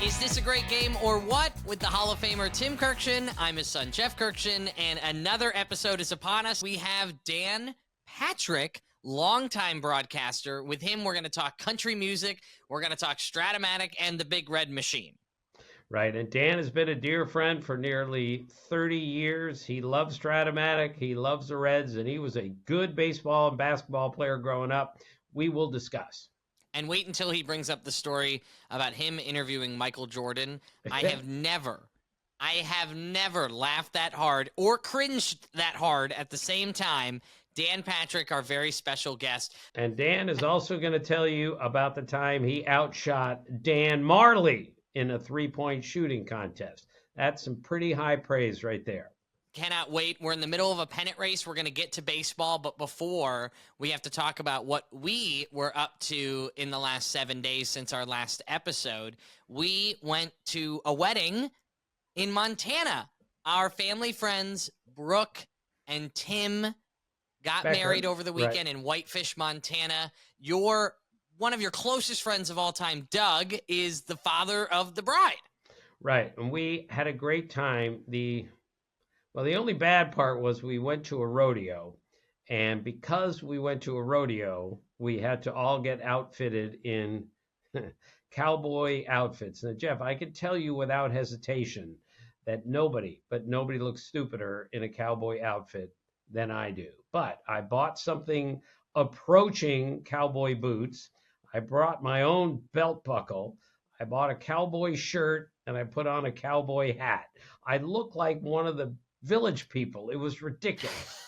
Is this a great game or what? With the Hall of Famer Tim Kurkjian, I'm his son Jeff Kurkjian, and another episode is upon us. We have Dan Patrick, longtime broadcaster. With him, we're going to talk country music, we're going to talk Strat-O-Matic and the Big Red Machine. Right, and Dan has been a dear friend for nearly 30 years. He loves Strat-O-Matic, he loves the Reds, and he was a good baseball and basketball player growing up. We will discuss. And wait until he brings up the story about him interviewing Michael Jordan. I have never laughed that hard or cringed that hard at the same time. Dan Patrick, our very special guest. And Dan is also going to tell you about the time he outshot Dan Marley in a three-point shooting contest. That's some pretty high praise right there. Cannot wait. We're in the middle of a pennant race. We're going to get to baseball, but before, we have to talk about what we were up to in the last 7 days since our last episode. We went to a wedding in Montana. Our family friends, Brooke and Tim, got married over the weekend in Whitefish, Montana. One of your closest friends of all time, Doug, is the father of the bride. Right, and we had a great time. The only bad part was we went to a rodeo, and because we went to a rodeo, we had to all get outfitted in cowboy outfits. Now, Jeff, I can tell you without hesitation that nobody looks stupider in a cowboy outfit than I do. But I bought something approaching cowboy boots. I brought my own belt buckle. I bought a cowboy shirt, and I put on a cowboy hat. I look like one of the Village People. It was ridiculous.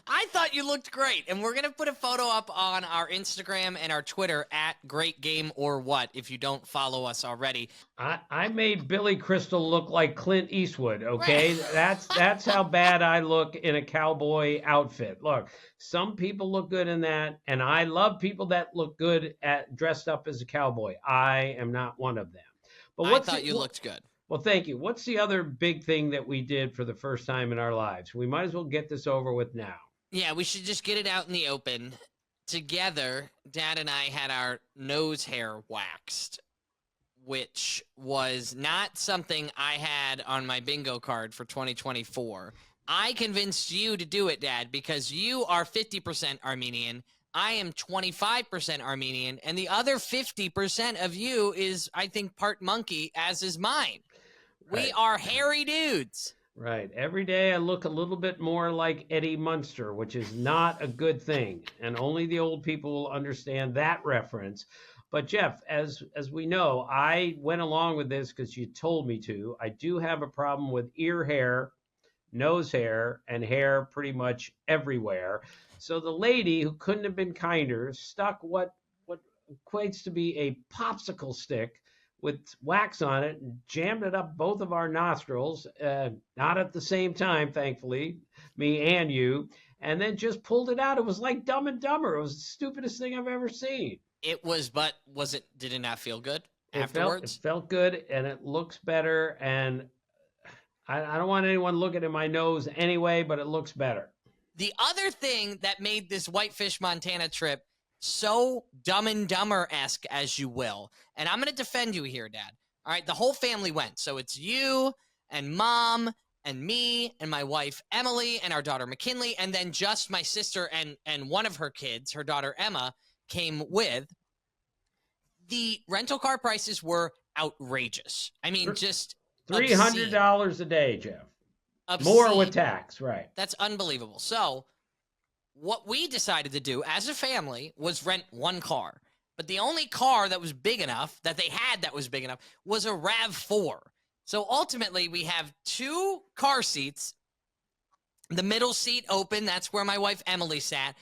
I thought you looked great, and we're going to put a photo up on our Instagram and our Twitter at Great Game or What if you don't follow us already. I made Billy Crystal look like Clint Eastwood, okay? That's how bad I look in a cowboy outfit. Look, some people look good in that, and I love people that look good at dressed up as a cowboy. I am not one of them. But I thought you looked good. Well, thank you. What's the other big thing that we did for the first time in our lives? We might as well get this over with now. Yeah, we should just get it out in the open. Together, Dad and I had our nose hair waxed, which was not something I had on my bingo card for 2024. I convinced you to do it, Dad, because you are 50% Armenian. I am 25% Armenian, and the other 50% of you is, I think, part monkey, as is mine. Right. We are hairy dudes. Right. Every day I look a little bit more like Eddie Munster, which is not a good thing. And only the old people will understand that reference. But Jeff, as we know, I went along with this because you told me to. I do have a problem with ear hair, nose hair, and hair pretty much everywhere. So the lady, who couldn't have been kinder, stuck what equates to be a popsicle stick with wax on it and jammed it up both of our nostrils, not at the same time, thankfully, me and you, and then just pulled it out. It was like Dumb and Dumber. It was the stupidest thing I've ever seen. It was, but did it not feel good afterwards? It felt good, and it looks better, and I don't want anyone looking at my nose anyway, but it looks better. The other thing that made this Whitefish, Montana trip so Dumb and Dumber-esque, as you will, and I'm going to defend you here, Dad. All right, the whole family went. So it's you and Mom and me and my wife, Emily, and our daughter, McKinley, and then just my sister and one of her kids, her daughter, Emma, came with. The rental car prices were outrageous. I mean, just $300 a day, Jeff. Obscene. More with tax, right. That's unbelievable. So what we decided to do as a family was rent one car. But the only car that was big enough, that they had that was big enough, was a RAV4. So ultimately, we have two car seats. The middle seat open. That's where my wife Emily sat.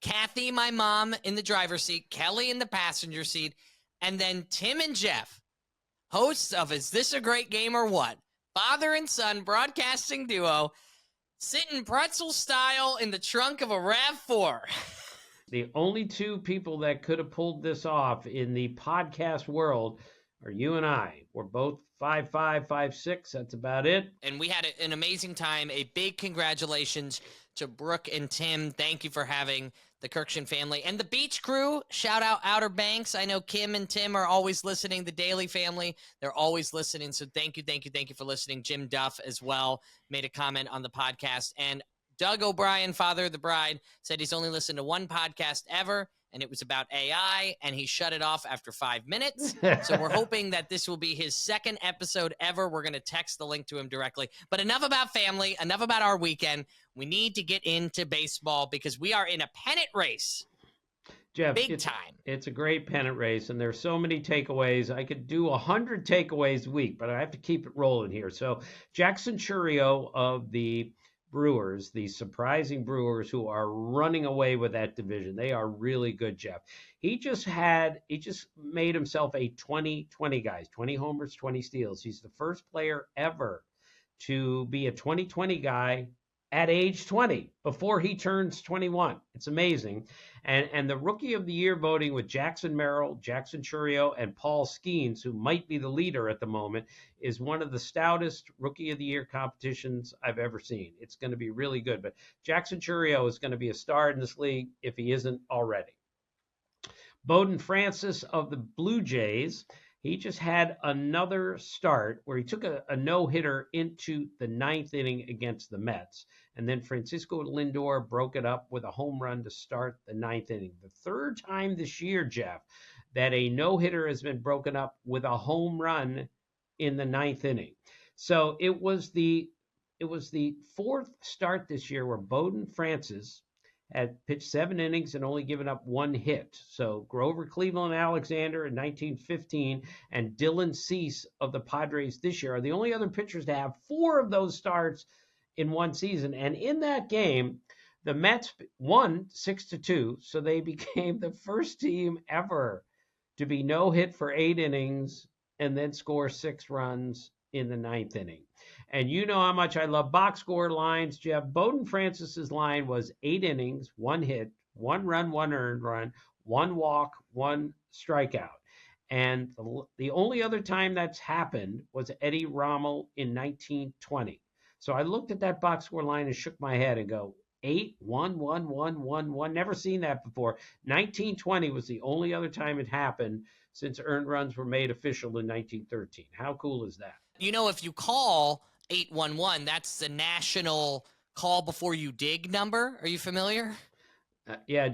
Kathy, my mom, in the driver's seat. Kelly in the passenger seat. And then Tim and Jeff, hosts of Is This a Great Game or What? Father and son broadcasting duo, sitting pretzel style in the trunk of a RAV4. The only two people that could have pulled this off in the podcast world are you and I. We're both 5.5, 5.6. That's about it. And we had an amazing time. A big congratulations to Brooke and Tim. Thank you for having the Kurkjian family. And the beach crew, shout out Outer Banks. I know Kim and Tim are always listening. The Daily family, they're always listening. So thank you for listening. Jim Duff as well made a comment on the podcast. And Doug O'Brien, father of the bride, said he's only listened to one podcast ever, and it was about AI, and he shut it off after 5 minutes. So we're hoping that this will be his second episode ever. We're going to text the link to him directly. But enough about family, enough about our weekend. We need to get into baseball because we are in a pennant race. Jeff, big time. It's a great pennant race, and there's so many takeaways. I could do 100 takeaways a week, but I have to keep it rolling here. So Jackson Chourio of the Brewers, the surprising Brewers who are running away with that division. They are really good, Jeff. He just made himself a 20-20 guys, 20 homers, 20 steals. He's the first player ever to be a 20-20 guy at age 20 before he turns 21. It's amazing. And the Rookie of the Year voting with Jackson Merrill, Jackson Chourio, and Paul Skeens, who might be the leader at the moment, is one of the stoutest Rookie of the Year competitions I've ever seen. It's going to be really good. But Jackson Chourio is going to be a star in this league if he isn't already. Bowden Francis of the Blue Jays, he just had another start where he took a no-hitter into the ninth inning against the Mets. And then Francisco Lindor broke it up with a home run to start the ninth inning. The third time this year, Jeff, that a no-hitter has been broken up with a home run in the ninth inning. So it was the fourth start this year where Bowden Francis had pitched 7 innings and only given up 1 hit. So Grover Cleveland Alexander in 1915 and Dylan Cease of the Padres this year are the only other pitchers to have 4 of those starts in one season. And in that game, the Mets won 6-2, so they became the first team ever to be no hit for 8 innings and then score 6 runs in the ninth inning. And you know how much I love box score lines, Jeff. Bowden Francis's line was 8 innings, 1 hit, 1 run, 1 earned run, 1 walk, 1 strikeout. And the only other time that's happened was Eddie Rommel in 1920. So I looked at that box score line and shook my head and go, 8, 1, 1, 1, 1, 1. Never seen that before. 1920 was the only other time it happened since earned runs were made official in 1913. How cool is that? You know, if you call 811, that's the national call before you dig number. Are you familiar? Yeah,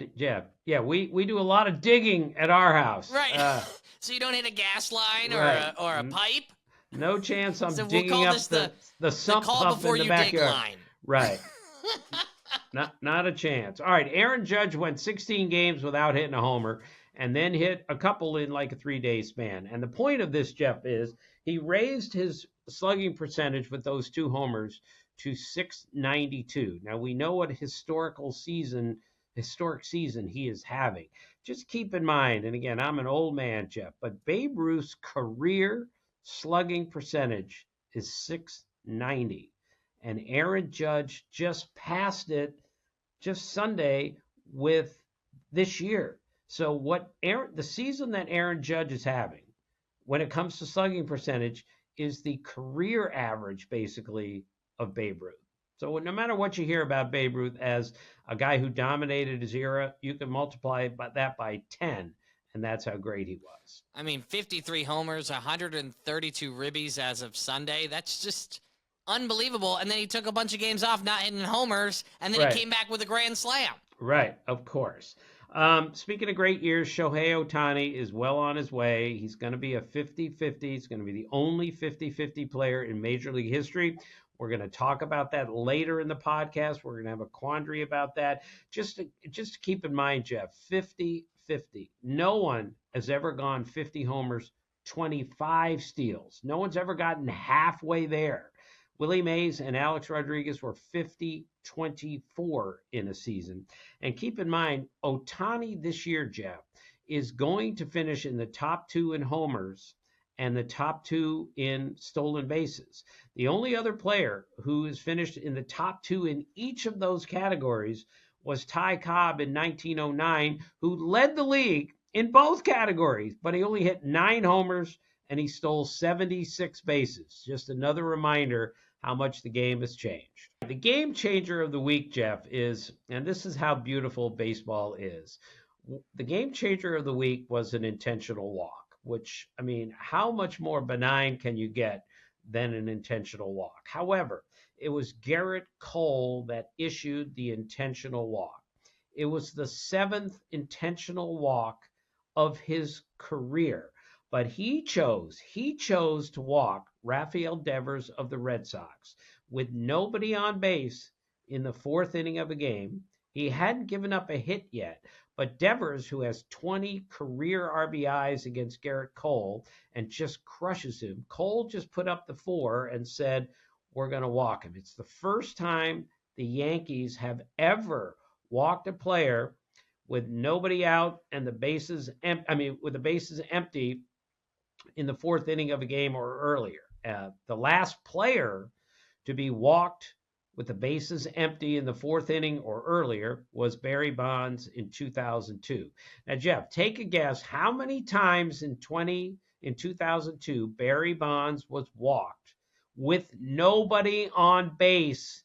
we do a lot of digging at our house. Right. So you don't hit a gas line right. or a pipe? No chance I'm so digging we'll up the sump pump in the backyard. Line. Right. Not a chance. All right, Aaron Judge went 16 games without hitting a homer and then hit a couple in like a 3-day span. And the point of this, Jeff, is he raised his slugging percentage with those 2 homers to .692. Now, we know what historic season he is having. Just keep in mind, and again, I'm an old man, Jeff, but Babe Ruth's career slugging percentage is .690. And Aaron Judge just passed it just Sunday with this year. So the season that Aaron Judge is having when it comes to slugging percentage is the career average, basically, of Babe Ruth. So no matter what you hear about Babe Ruth as a guy who dominated his era, you can multiply that by 10, and that's how great he was. I mean, 53 homers, 132 ribbies as of Sunday. That's just unbelievable. And then he took a bunch of games off not hitting homers, and then he came back with a grand slam. Right, of course. Speaking of great years, Shohei Ohtani is well on his way. He's going to be a 50-50. He's going to be the only 50-50 player in Major League history. We're going to talk about that later in the podcast. We're going to have a quandary about that. Just to keep in mind, Jeff, 50-50. No one has ever gone 50 homers, 25 steals. No one's ever gotten halfway there. Willie Mays and Alex Rodriguez were 50-24 in a season. And keep in mind, Ohtani this year, Jeff, is going to finish in the top 2 in homers and the top 2 in stolen bases. The only other player who has finished in the top 2 in each of those categories was Ty Cobb in 1909, who led the league in both categories, but he only hit 9 homers and he stole 76 bases. Just another reminder how much the game has changed. The game changer of the week, Jeff, is, and this is how beautiful baseball is. The game changer of the week was an intentional walk, which, I mean, how much more benign can you get than an intentional walk? However, it was Garrett Cole that issued the intentional walk. It was the 7th intentional walk of his career. But he chose to walk Rafael Devers of the Red Sox with nobody on base in the 4th inning of a game. He hadn't given up a hit yet, but Devers, who has 20 career RBIs against Garrett Cole and just crushes him, Cole just put up the 4 and said, we're going to walk him. It's the first time the Yankees have ever walked a player with nobody out and the bases with the bases empty in the 4th inning of a game or earlier. The last player to be walked with the bases empty in the 4th inning or earlier was Barry Bonds in 2002. Now, Jeff, take a guess how many times in 2002 Barry Bonds was walked with nobody on base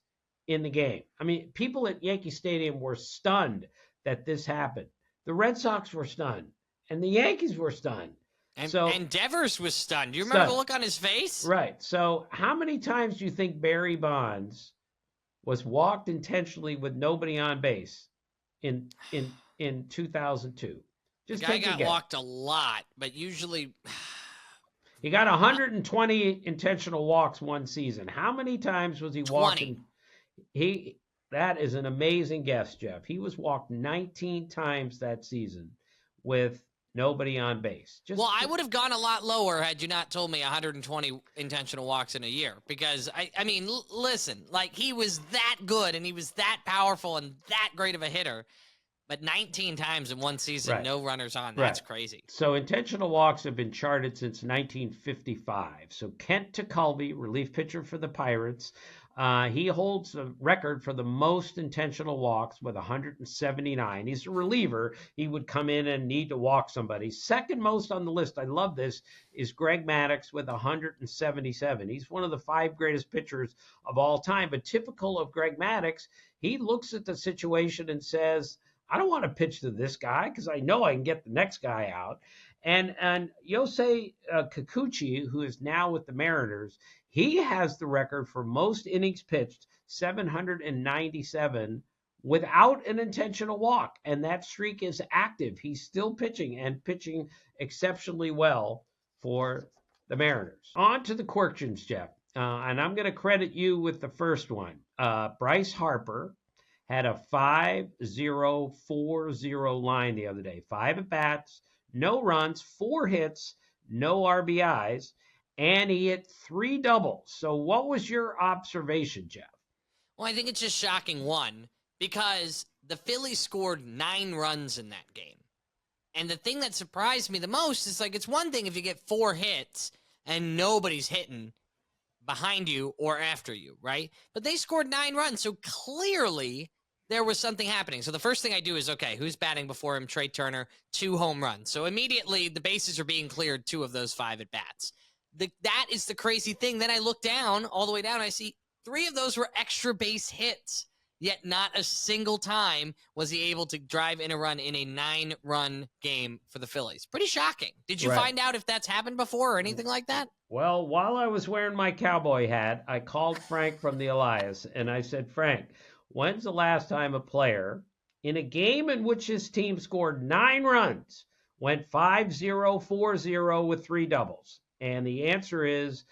in the game. I mean, people at Yankee Stadium were stunned that this happened. The Red Sox were stunned, and the Yankees were stunned. And Devers was stunned. Do you remember the look on his face? Right. So how many times do you think Barry Bonds was walked intentionally with nobody on base in 2002? Just the guy got walked a lot, but usually he got 120 intentional walks one season. How many times was he walked? That is an amazing guess, Jeff. He was walked 19 times that season with nobody on base. I would have gone a lot lower had you not told me 120 intentional walks in a year. Because, I mean, listen, like, he was that good and he was that powerful and that great of a hitter. But 19 times in one season, no runners on. That's crazy. So intentional walks have been charted since 1955. So Kent Tekulve, relief pitcher for the Pirates, he holds the record for the most intentional walks with 179. He's a reliever. He would come in and need to walk somebody. Second most on the list, I love this, is Greg Maddux with 177. He's one of the 5 greatest pitchers of all time. But typical of Greg Maddux, he looks at the situation and says, I don't want to pitch to this guy because I know I can get the next guy out. And Yosei Kikuchi, who is now with the Mariners, he has the record for most innings pitched, 797, without an intentional walk. And that streak is active. He's still pitching and pitching exceptionally well for the Mariners. On to the Kurkjians, Jeff. And I'm going to credit you with the first one. Bryce Harper had a 5-0-4-0 line the other day. 5 at-bats, no runs, 4 hits, no RBIs, and he hit 3 doubles. So what was your observation, Jeff? Well, I think it's just shocking, one, because the Phillies scored 9 runs in that game. And the thing that surprised me the most is, like, it's one thing if you get 4 hits and nobody's hitting behind you or after you, right? But they scored 9 runs, so clearly there was something happening. So the first thing I do is, okay, who's batting before him? Trey Turner, 2 home runs. So immediately the bases are being cleared, 2 of those 5 at-bats. That is the crazy thing. Then I look down, all the way down, I see 3 of those were extra base hits, yet not a single time was he able to drive in a run in a 9-run game for the Phillies. Pretty shocking. Did you find out if that's happened before or anything like that? Well, while I was wearing my cowboy hat, I called Frank from the Elias, and I said, Frank, when's the last time a player in a game in which his team scored 9 runs went 5-0-4-0 with 3 doubles? And the answer is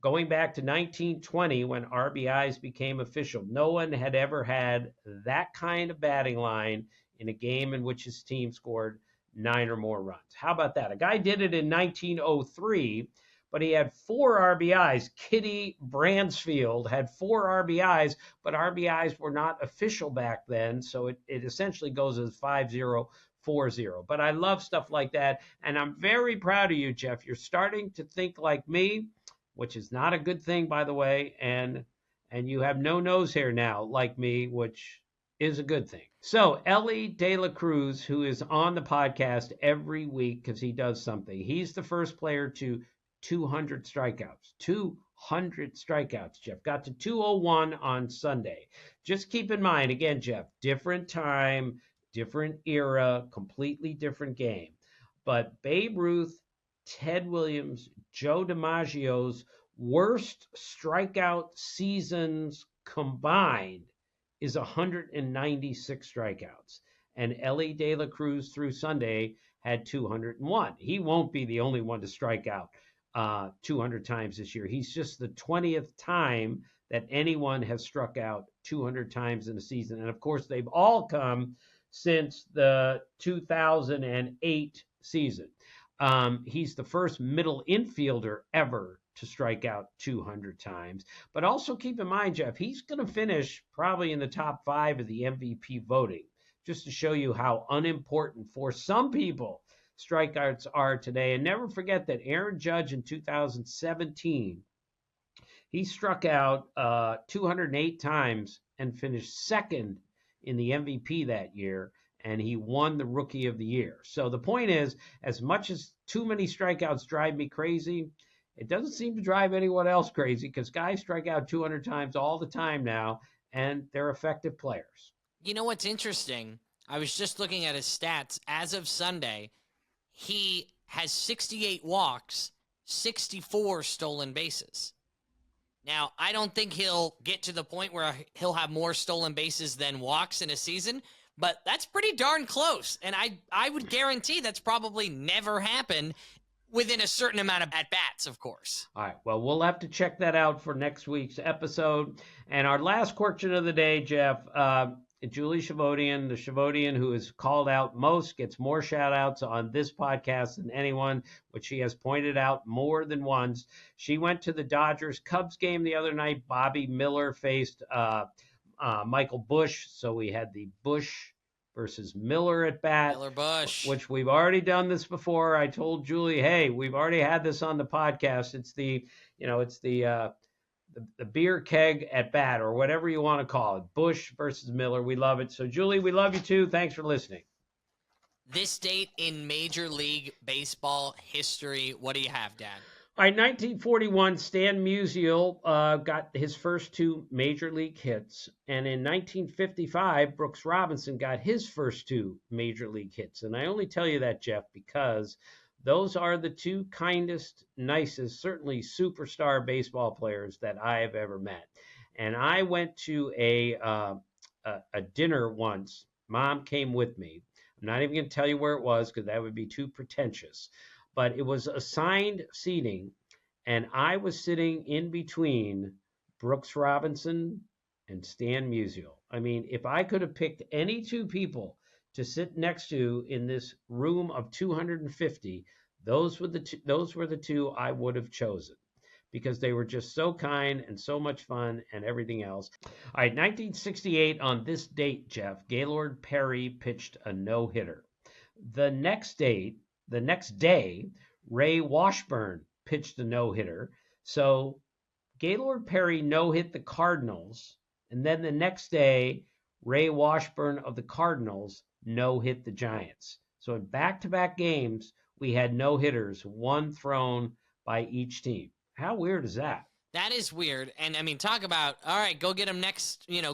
going back to 1920 when RBIs became official. No one had ever had that kind of batting line in a game in which his team scored 9 or more runs. How about that? A guy did it in 1903, but he had 4 RBIs. Kitty Bransfield had 4 RBIs, but RBIs were not official back then, so it essentially goes as 5-0-4-0. But I love stuff like that, and I'm very proud of you, Jeff. You're starting to think like me, which is not a good thing, by the way, and you have no nose hair now like me, which is a good thing. So Ellie De La Cruz, who is on the podcast every week because he does something, he's the first player to 200 strikeouts. 200 strikeouts, Jeff. Got to 201 on Sunday. Just keep in mind, again, Jeff, different time, different era, completely different game. But Babe Ruth, Ted Williams, Joe DiMaggio's worst strikeout seasons combined is 196 strikeouts. And Ellie De La Cruz through Sunday had 201. He won't be the only one to strike out 200 times this year. He's just the 20th time that anyone has struck out 200 times in a season. And of course, they've all come since the 2008 season. He's the first middle infielder ever to strike out 200 times. But also keep in mind, Jeff, he's going to finish probably in the top 5 of the MVP voting, just to show you how unimportant for some people strikeouts are today. And never forget that Aaron Judge in 2017, he struck out 208 times and finished second in the MVP that year, and he won the Rookie of the Year. So the point is, as much as too many strikeouts drive me crazy, it doesn't seem to drive anyone else crazy, because guys strike out 200 times all the time now, and they're effective players. You know what's interesting? I was just looking at his stats. As of Sunday, he has 68 walks, 64 stolen bases. Now, I don't think he'll get to the point where he'll have more stolen bases than walks in a season, but that's pretty darn close. And I would guarantee that's probably never happened within a certain amount of at-bats, of course. All right, well, we'll have to check that out for next week's episode. And our last question of the day, Jeff, Julie Shavodian, the Shavodian who is called out most, gets more shout-outs on this podcast than anyone, which she has pointed out more than once. She went to the Dodgers-Cubs game the other night. Bobby Miller faced Michael Busch, so we had the Busch versus Miller at bat. Miller Busch. Which we've already done this before. I told Julie, hey, we've already had this on the podcast. It's the beer keg at bat, or whatever you want to call it. Busch versus Miller. We love it. So, Julie, we love you too. Thanks for listening. This date in Major League Baseball history, what do you have, Dad? All right, 1941, Stan Musial got his first 2 major league hits. And in 1955, Brooks Robinson got his first 2 major league hits. And I only tell you that, Jeff, because those are the 2 kindest, nicest, certainly superstar baseball players that I have ever met. And I went to a dinner once. Mom came with me. I'm not even going to tell you where it was, because that would be too pretentious. But it was assigned seating, and I was sitting in between Brooks Robinson and Stan Musial. I mean, if I could have picked any 2 people to sit next to in this room of 250, those were the 2 I would have chosen, because they were just so kind and so much fun and everything else. All right, 1968, on this date, Jeff, Gaylord Perry pitched a no-hitter. The next day, Ray Washburn pitched a no-hitter. So Gaylord Perry no-hit the Cardinals, and then the next day, Ray Washburn of the Cardinals no-hit the Giants. So in back-to-back games, we had no-hitters, 1 thrown by each team. How weird is that? That is weird. And, I mean, talk about, all right, go get him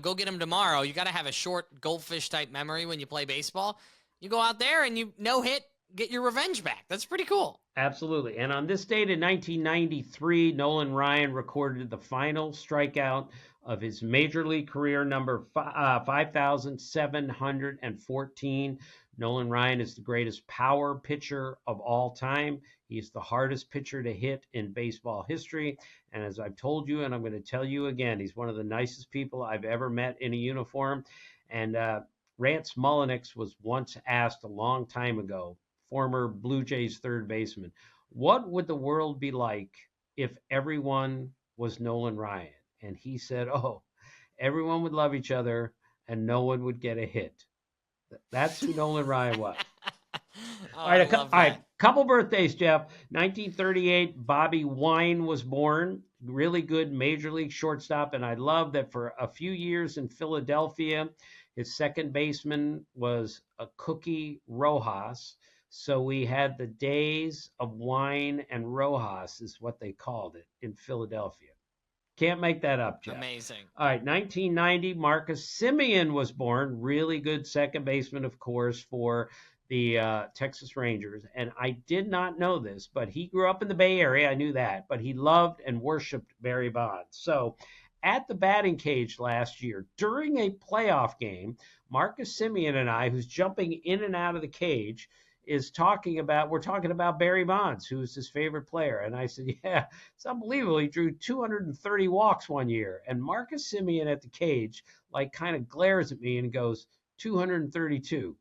go get him tomorrow. You got to have a short goldfish-type memory when you play baseball. You go out there and you no-hit, get your revenge back. That's pretty cool. Absolutely. And on this date in 1993, Nolan Ryan recorded the final strikeout of his major league career, number 5,714. Nolan Ryan is the greatest power pitcher of all time. He's the hardest pitcher to hit in baseball history. And as I've told you, and I'm going to tell you again, he's one of the nicest people I've ever met in a uniform. And Rance Mulliniks was once asked a long time ago, former Blue Jays third baseman, what would the world be like if everyone was Nolan Ryan? And he said, everyone would love each other and no one would get a hit. That's who Nolan Ryan was. All right, couple birthdays, Jeff. 1938, Bobby Wine was born. Really good major league shortstop. And I love that for a few years in Philadelphia, his second baseman was a Cookie Rojas. So we had the days of wine and Rojas, is what they called it in Philadelphia. Can't make that up, Jeff. Amazing. All right, 1990, Marcus Semien was born. Really good second baseman, of course, for the Texas Rangers. And I did not know this, but he grew up in the Bay Area. I knew that. But he loved and worshiped Barry Bonds. So at the batting cage last year, during a playoff game, Marcus Semien and I, who's jumping in and out of the cage, we're talking about Barry Bonds, who is his favorite player. And I said, yeah, it's unbelievable. He drew 230 walks one year. And Marcus Semien at the cage, like, kind of glares at me and goes, 232.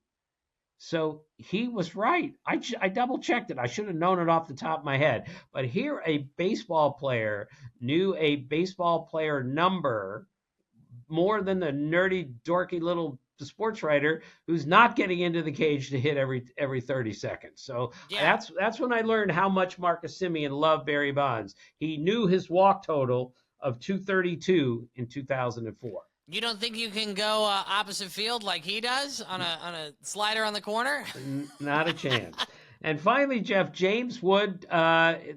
So he was right. I double checked it. I should have known it off the top of my head. But here, a baseball player knew a baseball player number more than the nerdy, dorky little sports writer who's not getting into the cage to hit every 30 seconds. So Yeah. that's when I learned how much Marcus Semien loved Barry Bonds. He knew his walk total of 232 in 2004. You don't think you can go opposite field like he does on a slider on the corner? Not a chance. And finally, Jeff, James Wood,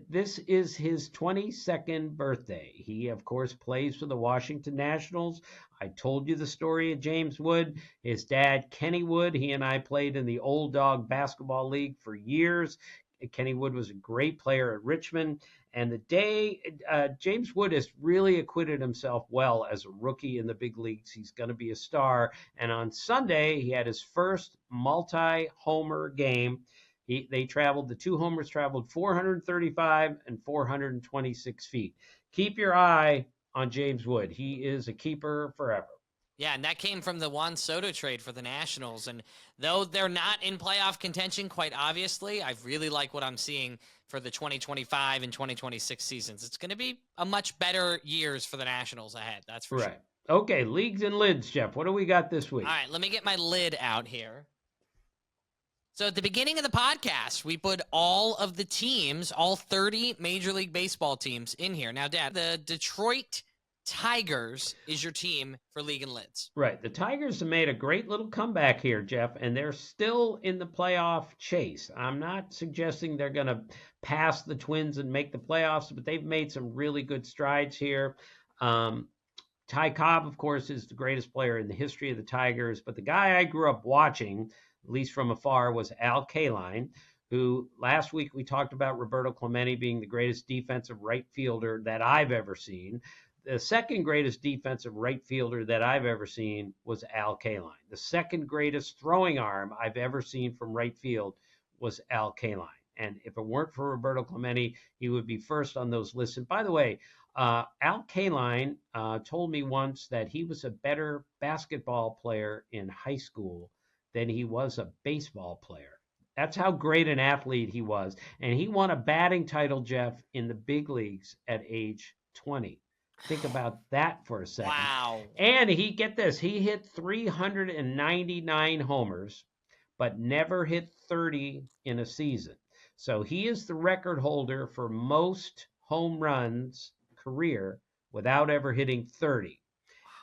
this is his 22nd birthday. He, of course, plays for the Washington Nationals. I told you the story of James Wood. His dad, Kenny Wood, he and I played in the Old Dog Basketball League for years. Kenny Wood was a great player at Richmond. And the day James Wood has really acquitted himself well as a rookie in the big leagues. He's going to be a star. And on Sunday, he had his first multi-homer game. The two homers traveled 435 and 426 feet. Keep your eye on James Wood. He is a keeper forever. Yeah, and that came from the Juan Soto trade for the Nationals. And though they're not in playoff contention, quite obviously, I really like what I'm seeing for the 2025 and 2026 seasons. It's going to be a much better years for the Nationals ahead. That's for sure. Okay, leagues and lids, Jeff. What do we got this week? All right, let me get my lid out here. So at the beginning of the podcast, we put all of the teams, all 30 Major League Baseball teams in here. Now, Dad, the Detroit Tigers is your team for League and Lids. Right. The Tigers have made a great little comeback here, Jeff, and they're still in the playoff chase. I'm not suggesting they're going to pass the Twins and make the playoffs, but they've made some really good strides here. Ty Cobb, of course, is the greatest player in the history of the Tigers, but the guy I grew up watching, at least from afar, was Al Kaline, who last week we talked about Roberto Clemente being the greatest defensive right fielder that I've ever seen. The second greatest defensive right fielder that I've ever seen was Al Kaline. The second greatest throwing arm I've ever seen from right field was Al Kaline. And if it weren't for Roberto Clemente, he would be first on those lists. And by the way, Al Kaline told me once that he was a better basketball player in high school than he was a baseball player. That's how great an athlete he was. And he won a batting title, Jeff, in the big leagues at age 20. Think about that for a second. Wow. And get this, he hit 399 homers, but never hit 30 in a season. So he is the record holder for most home runs career without ever hitting 30.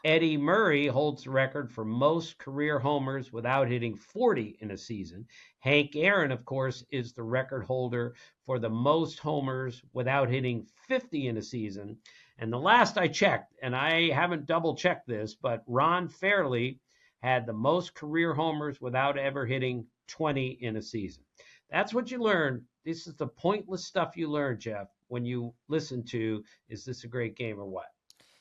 Eddie Murray holds the record for most career homers without hitting 40 in a season. Hank Aaron, of course, is the record holder for the most homers without hitting 50 in a season. And the last I checked, and I haven't double-checked this, but Ron Fairley had the most career homers without ever hitting 20 in a season. That's what you learn. This is the pointless stuff you learn, Jeff, when you listen to, is this a great game or what?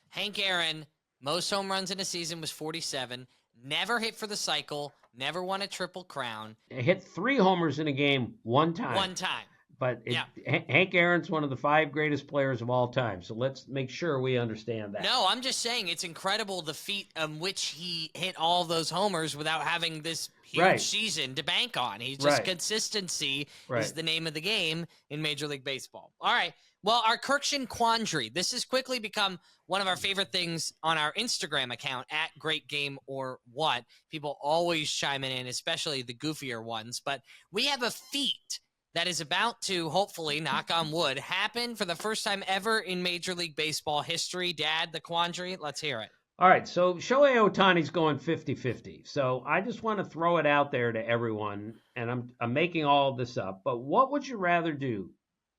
Hank Aaron, most home runs in a season was 47, never hit for the cycle, never won a Triple Crown. He hit 3 homers in a game one time. One time. But Hank Aaron's one of the 5 greatest players of all time. So let's make sure we understand that. No, I'm just saying it's incredible the feat in which he hit all those homers without having this huge season to bank on. He's just consistency is the name of the game in Major League Baseball. All right. Well, our Kurkjian Quandary. This has quickly become one of our favorite things on our Instagram account at Great Game or What. People always chiming in, especially the goofier ones. But we have a feat that is about to, hopefully, knock on wood, happen for the first time ever in Major League Baseball history. Dad, the quandary, let's hear it. All right, so Shohei Ohtani's going 50-50. So I just want to throw it out there to everyone, and I'm making all of this up, but what would you rather do?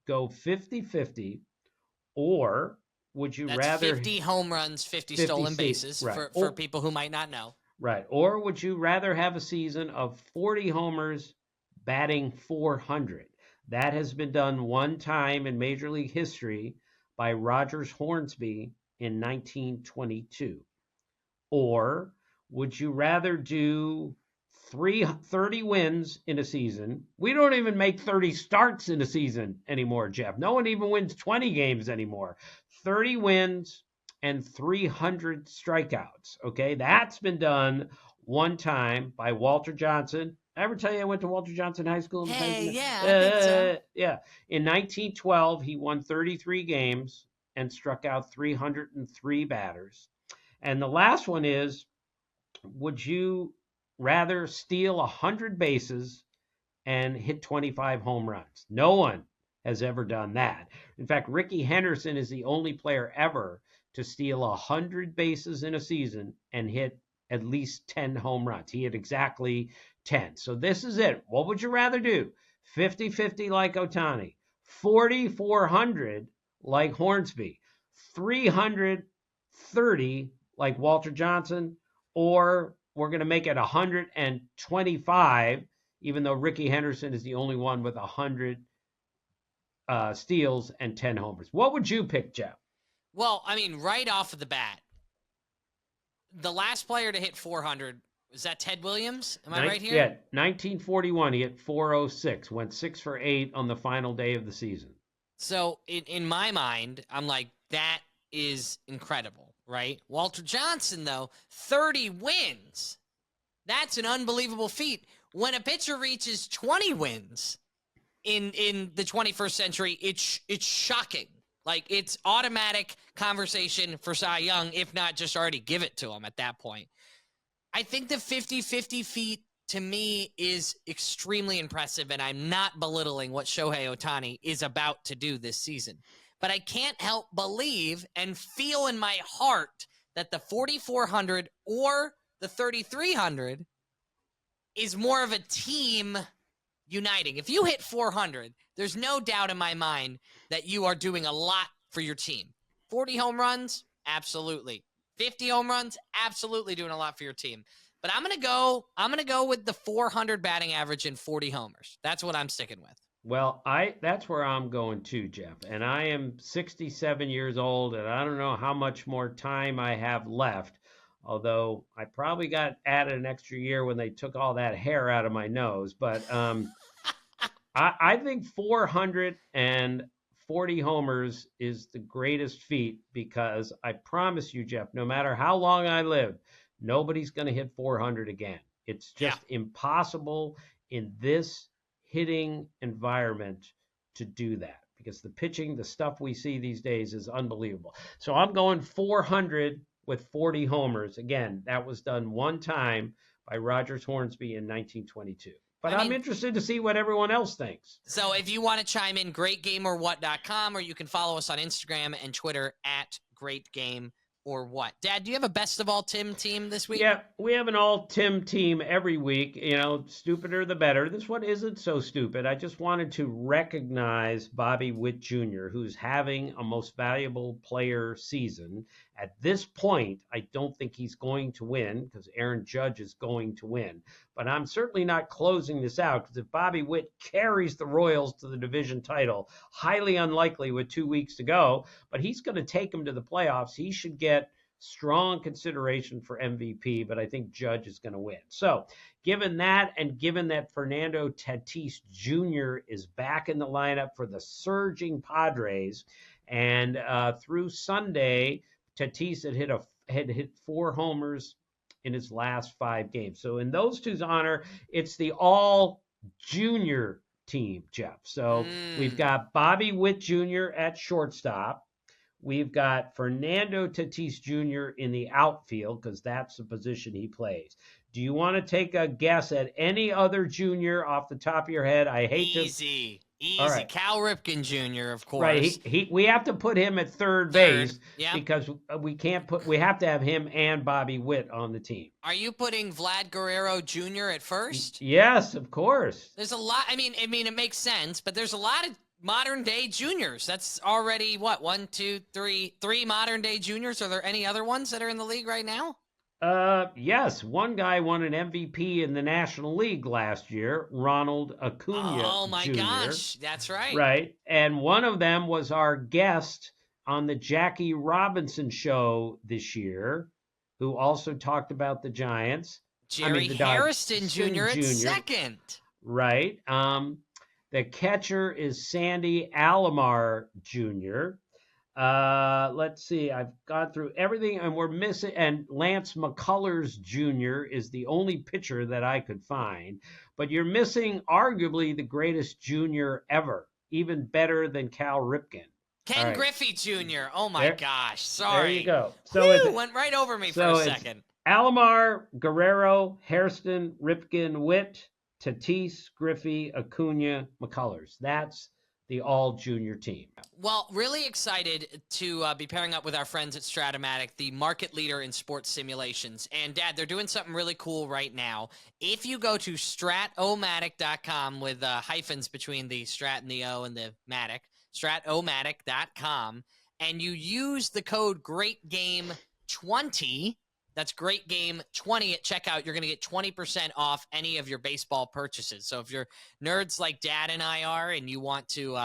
Go 50-50, or would you That's rather 50 home runs, 50 50 stolen bases right. for people who might not know. Right. Or would you rather have a season of 40 homers batting 400? That has been done one time in Major League history by Rogers Hornsby in 1922. Or would you rather do 30 wins in a season? We don't even make 30 starts in a season anymore, Jeff. No one even wins 20 games anymore. 30 wins and 300 strikeouts. Okay, that's been done one time by Walter Johnson. I ever tell you I went to Walter Johnson High School? Hey, yeah, I think so. Yeah. In 1912, he won 33 games and struck out 303 batters. And the last one is, would you rather steal 100 bases and hit 25 home runs? No one has ever done that. In fact, Ricky Henderson is the only player ever to steal 100 bases in a season and hit at least 10 home runs. He hit exactly 10. So this is it. What would you rather do? 50-50 like Ohtani, 4,400 like Hornsby, 330 like Walter Johnson, or we're going to make it 125, even though Ricky Henderson is the only one with 100 steals and 10 homers. What would you pick, Jeff? Well, I mean, right off of the bat, the last player to hit 400, was that Ted Williams? Am I right here? Yeah, 1941, he hit 406, went 6 for 8 on the final day of the season. So in my mind, I'm like, that is incredible, right? Walter Johnson, though, 30 wins. That's an unbelievable feat. When a pitcher reaches 20 wins in the 21st century, it's shocking. Like, it's automatic conversation for Cy Young, if not just already give it to him at that point. I think the 50-50 feat, to me, is extremely impressive, and I'm not belittling what Shohei Ohtani is about to do this season. But I can't help believe and feel in my heart that the 4,400 or the 3,300 is more of a team uniting. If you hit 400, there's no doubt in my mind that you are doing a lot for your team. 40 home runs, absolutely. 50 home runs, absolutely doing a lot for your team. But I'm gonna go with the 400 batting average and 40 homers. That's what I'm sticking with. Well, that's where I'm going too, Jeff. And I am 67 years old, and I don't know how much more time I have left. Although I probably got added an extra year when they took all that hair out of my nose. But I think 440 homers is the greatest feat, because I promise you, Jeff, no matter how long I live, nobody's going to hit 400 again. It's just impossible in this hitting environment to do that, because the pitching, the stuff we see these days is unbelievable. So I'm going 400 with 40 homers. Again, that was done one time by Rogers Hornsby in 1922. But I'm interested to see what everyone else thinks. So if you want to chime in, greatgameorwhat.com, or you can follow us on Instagram and Twitter at greatgameorwhat. Dad, do you have a best of all Tim team this week? Yeah, we have an all Tim team every week. You know, stupider the better. This one isn't so stupid. I just wanted to recognize Bobby Witt Jr., who's having a most valuable player season. At this point, I don't think he's going to win, because Aaron Judge is going to win. But I'm certainly not closing this out, because if Bobby Witt carries the Royals to the division title, highly unlikely with 2 weeks to go, but he's going to take them to the playoffs. He should get strong consideration for MVP, but I think Judge is going to win. So given that, and given that Fernando Tatis Jr. is back in the lineup for the surging Padres, and through Sunday, Tatis had hit 4 homers in his last 5 games. So in those two's honor, it's the all junior team, Jeff. So we've got Bobby Witt Jr. at shortstop. We've got Fernando Tatis Jr. in the outfield, because that's the position he plays. Do you want to take a guess at any other junior off the top of your head? I hate to. Easy. All right. Cal Ripken Jr., of course. Right. We have to put him at third base because we have to have him and Bobby Witt on the team. Are you putting Vlad Guerrero Jr. at first? Yes, of course. There's a lot. I mean, it makes sense, but there's a lot of modern day juniors. That's already what, 1, 2, 3 modern day juniors. Are there any other ones that are in the league right now? Yes, one guy won an MVP in the National League last year, Ronald Acuna Oh my Jr. gosh, that's right. Right, and one of them was our guest on the Jackie Robinson show this year, who also talked about the Giants. Jerry Harrison Jr. at second. Right. The catcher is Sandy Alomar Jr. Let's see. I've gone through everything, and we're missing. And Lance McCullers Jr. is the only pitcher that I could find. But you're missing arguably the greatest junior ever, even better than Cal Ripken. Ken Griffey Jr. Oh my gosh. Sorry. There you go. So it went right over me for a second. Alomar, Guerrero, Hairston, Ripken, Witt, Tatis, Griffey, Acuna, McCullers. That's the all-junior team. Well, really excited to be pairing up with our friends at Strat-O-Matic, the market leader in sports simulations. And, Dad, they're doing something really cool right now. If you go to Strat-O-Matic.com with hyphens between the Strat and the O and the Matic, Strat-O-Matic.com, and you use the code GreatGame20, that's GreatGame20 at checkout, you're going to get 20% off any of your baseball purchases. So if you're nerds like Dad and I are and you want to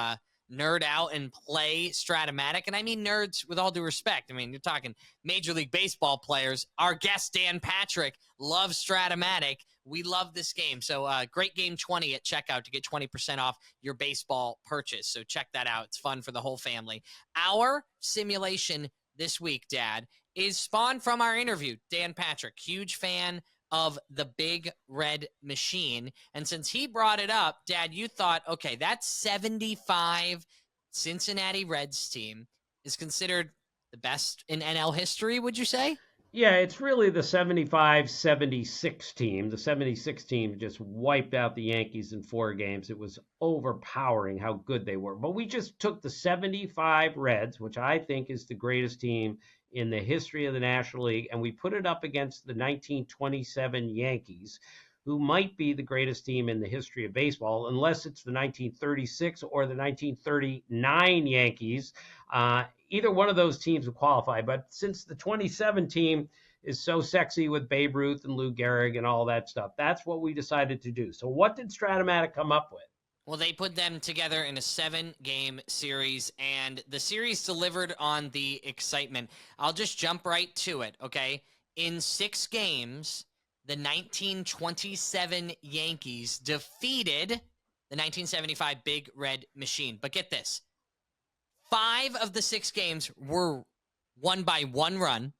nerd out and play Strat-O-Matic, and I mean nerds with all due respect. I mean, you're talking Major League Baseball players. Our guest, Dan Patrick, loves Strat-O-Matic. We love this game. So GreatGame20 at checkout to get 20% off your baseball purchase. So check that out. It's fun for the whole family. Our simulation this week, Dad, is spawned from our interview. Dan Patrick, huge fan of the Big Red Machine. And since he brought it up, Dad, you thought, okay, that 75 Cincinnati Reds team is considered the best in NL history, would you say? Yeah, it's really the 75-76 team. The 76 team just wiped out the Yankees in 4 games. It was overpowering how good they were. But we just took the 75 Reds, which I think is the greatest team in the history of the National League, and we put it up against the 1927 Yankees, who might be the greatest team in the history of baseball, unless it's the 1936 or the 1939 Yankees. Either one of those teams would qualify, but since the 27 team is so sexy with Babe Ruth and Lou Gehrig and all that stuff, that's what we decided to do. So what did Strat-O-Matic come up with? Well, they put them together in a 7-game series, and the series delivered on the excitement. I'll just jump right to it, okay? In 6 games, the 1927 Yankees defeated the 1975 Big Red Machine. But get this. 5 of the 6 games were won by 1 run.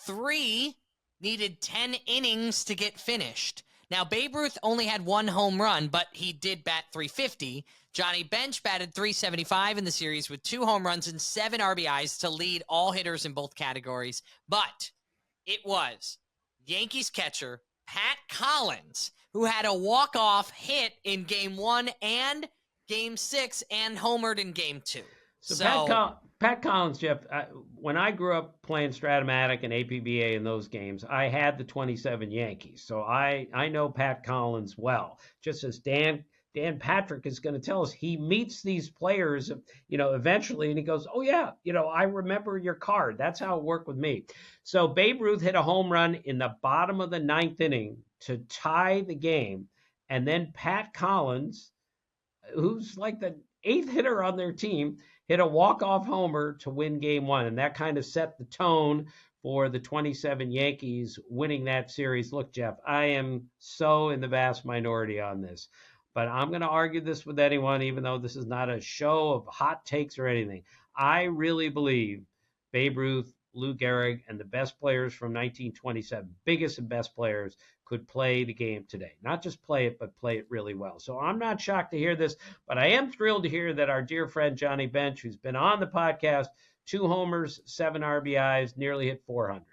3 needed 10 innings to get finished. Now, Babe Ruth only had 1 home run, but he did bat .350. Johnny Bench batted .375 in the series with 2 home runs and 7 RBIs to lead all hitters in both categories. But it was Yankees catcher Pat Collins, who had a walk-off hit in Game 1 and Game 6 and homered in Game 2. So Pat Collins, Jeff, when I grew up playing Strat-O-Matic and APBA in those games, I had the 27 Yankees. So I know Pat Collins well. Just as Dan Patrick is going to tell us, he meets these players, eventually, and he goes, oh, yeah, I remember your card. That's how it worked with me. So Babe Ruth hit a home run in the bottom of the 9th inning to tie the game. And then Pat Collins, who's like the 8th hitter on their team, hit a walk-off homer to win Game 1, and that kind of set the tone for the 27 Yankees winning that series. Look, Jeff, I am so in the vast minority on this, but I'm going to argue this with anyone, even though this is not a show of hot takes or anything. I really believe Babe Ruth, Lou Gehrig, and the best players from 1927, biggest and best players, could play the game today. Not just play it, but play it really well. So I'm not shocked to hear this, but I am thrilled to hear that our dear friend Johnny Bench, who's been on the podcast, 2 homers, 7 RBIs, nearly hit 400.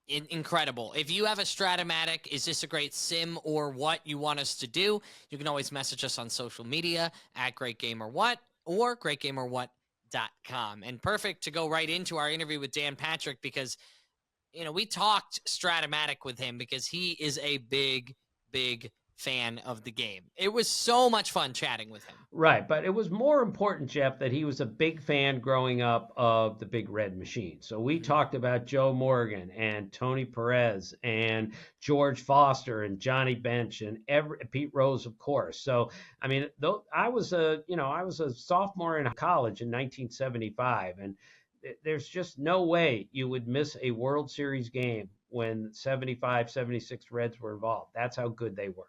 incredible. If you have a Strat-O-Matic, is this a great sim or what you want us to do? You can always message us on social media at GreatGamerWhat or GreatGamerWhat.com. And perfect to go right into our interview with Dan Patrick because, we talked Strat-O-Matic with him because he is a big fan of the game. It was so much fun chatting with him. Right, but it was more important, Jeff, that he was a big fan growing up of the Big Red Machine. So we talked about Joe Morgan and Tony Perez and George Foster and Johnny Bench and Pete Rose, of course. So I mean, I was a sophomore in college in 1975, and there's just no way you would miss a World Series game when 75, 76 Reds were involved. That's how good they were.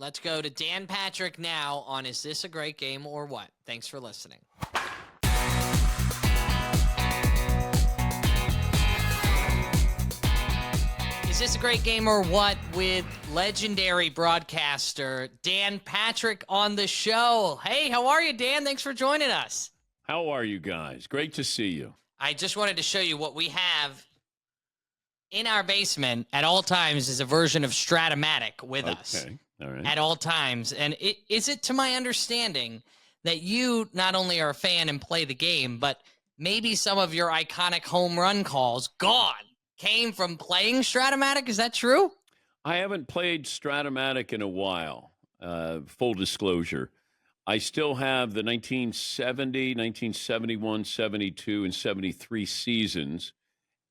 Let's go to Dan Patrick now on Is This a Great Game or What? Thanks for listening. Is This a Great Game or What? With legendary broadcaster Dan Patrick on the show. Hey, how are you, Dan? Thanks for joining us. How are you guys? Great to see you. I just wanted to show you what we have in our basement at all times is a version of Strat-O-Matic with us. All right. At all times. And is it to my understanding that you not only are a fan and play the game, but maybe some of your iconic home run calls came from playing Strat-O-Matic? Is that true? I haven't played Strat-O-Matic in a while, full disclosure. I still have the 1970, 1971, 72, and 73 seasons.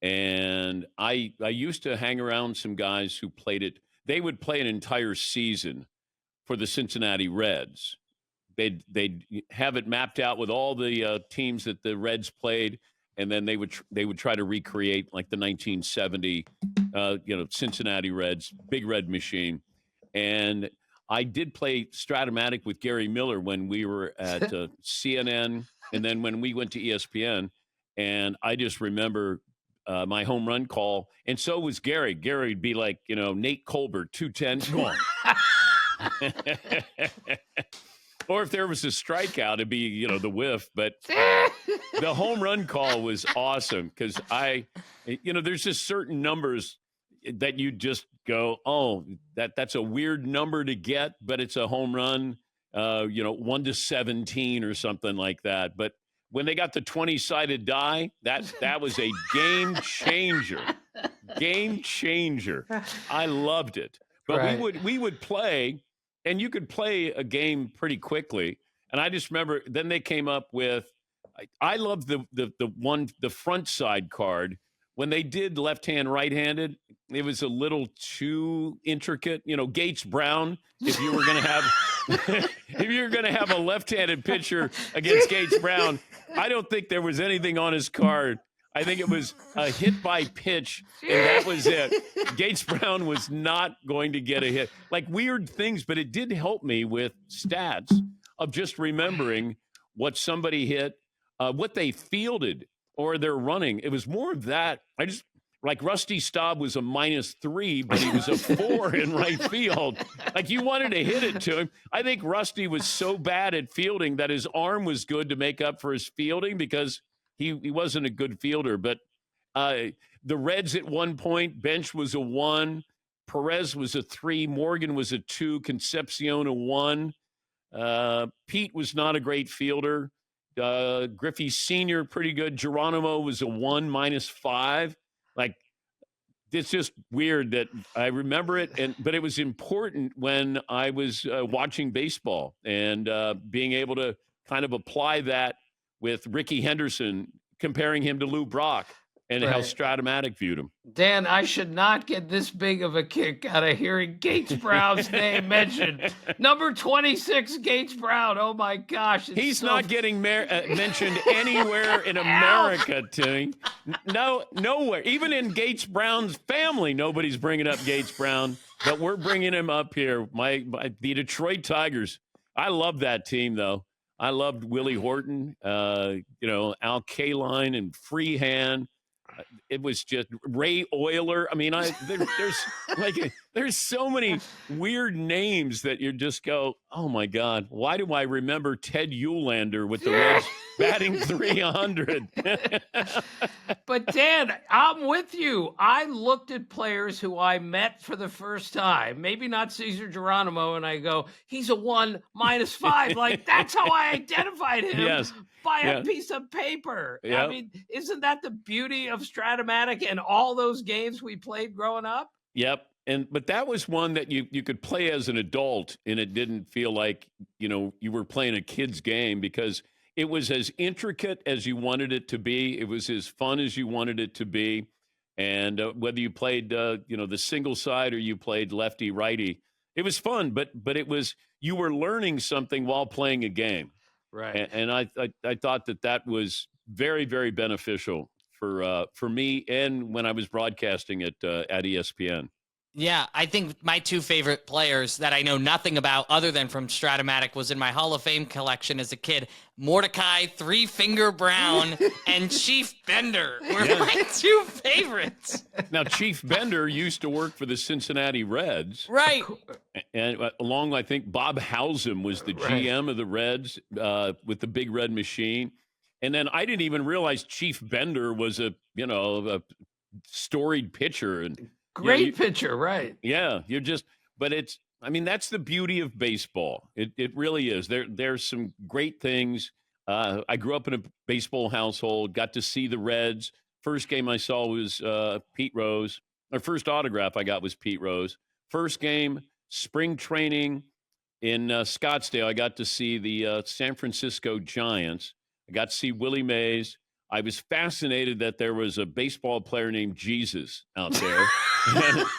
And I used to hang around some guys who played it. They would play an entire season for the Cincinnati Reds. They'd have it mapped out with all the teams that the Reds played, and then they would try to recreate like the 1970, Cincinnati Reds, Big Red Machine. And I did play Strat-O-Matic with Gary Miller when we were at CNN, and then when we went to ESPN. And I just remember my home run call, and so was Gary. Gary would be like, Nate Colbert, 210, go on. Or if there was a strikeout, it'd be, the whiff. But the home run call was awesome because there's just certain numbers that you just go, oh, that's a weird number to get, but it's a home run, 1 to 17 or something like that. But when they got the 20-sided die, that was a game changer. Game changer. I loved it. But right. we would play, and you could play a game pretty quickly. And I just remember then they came up with, I loved the front side card. When they did left-hand, right-handed, it was a little too intricate. Gates Brown, if you were going to have a left-handed pitcher against Gates Brown, I don't think there was anything on his card. I think it was a hit by pitch, and that was it. Gates Brown was not going to get a hit. Like weird things, but it did help me with stats of just remembering what somebody hit, what they fielded, or they're running. It was more of that. Like Rusty Staub was a -3, but he was a 4 in right field. Like you wanted to hit it to him. I think Rusty was so bad at fielding that his arm was good to make up for his fielding because he wasn't a good fielder. But the Reds at one point, Bench was a 1, Perez was a 3, Morgan was a 2, Concepcion a 1. Pete was not a great fielder. Griffey Sr., pretty good. Geronimo was a 1, -5. Like, it's just weird that I remember it, but it was important when I was watching baseball and being able to kind of apply that with Ricky Henderson, comparing him to Lou Brock and how Strat-O-Matic viewed him. Dan, I should not get this big of a kick out of hearing Gates Brown's name mentioned. Number 26, Gates Brown. Oh, my gosh. He's not getting mentioned anywhere in America, Timmy. No, nowhere. Even in Gates Brown's family, nobody's bringing up Gates Brown, but we're bringing him up here. The Detroit Tigers. I love that team, though. I loved Willie Horton, Al Kaline and Freehand. It was just Ray Euler. I mean, there's so many weird names that you just go, oh my God, why do I remember Ted Eulander with the Reds batting 300? But Dan, I'm with you. I looked at players who I met for the first time, maybe not Cesar Geronimo, and I go, he's a 1 -5. Like, that's how I identified him. Yes. By a piece of paper. Yep. I mean, isn't that the beauty of Strat-O-Matic and all those games we played growing up? Yep. But that was one that you could play as an adult, and it didn't feel like, you were playing a kid's game, because it was as intricate as you wanted it to be. It was as fun as you wanted it to be. And whether you played, the single side or you played lefty, righty, it was fun, but it was, you were learning something while playing a game. Right. And I thought that was very, very beneficial for me, and when I was broadcasting at ESPN. Yeah, I think my two favorite players that I know nothing about other than from Strat-O-Matic was in my Hall of Fame collection as a kid. Mordecai Three Finger Brown and Chief Bender were my two favorites. Now, Chief Bender used to work for the Cincinnati Reds. Right. And along, I think, Bob Howsam was the GM of the Reds with the Big Red Machine. And then I didn't even realize Chief Bender was a storied pitcher. And Great pitcher, right. Yeah, but that's the beauty of baseball. It really is. There's some great things. I grew up in a baseball household, got to see the Reds. First game I saw was Pete Rose. Our first autograph I got was Pete Rose. First game, spring training in Scottsdale, I got to see the San Francisco Giants. I got to see Willie Mays. I was fascinated that there was a baseball player named Jesus out there.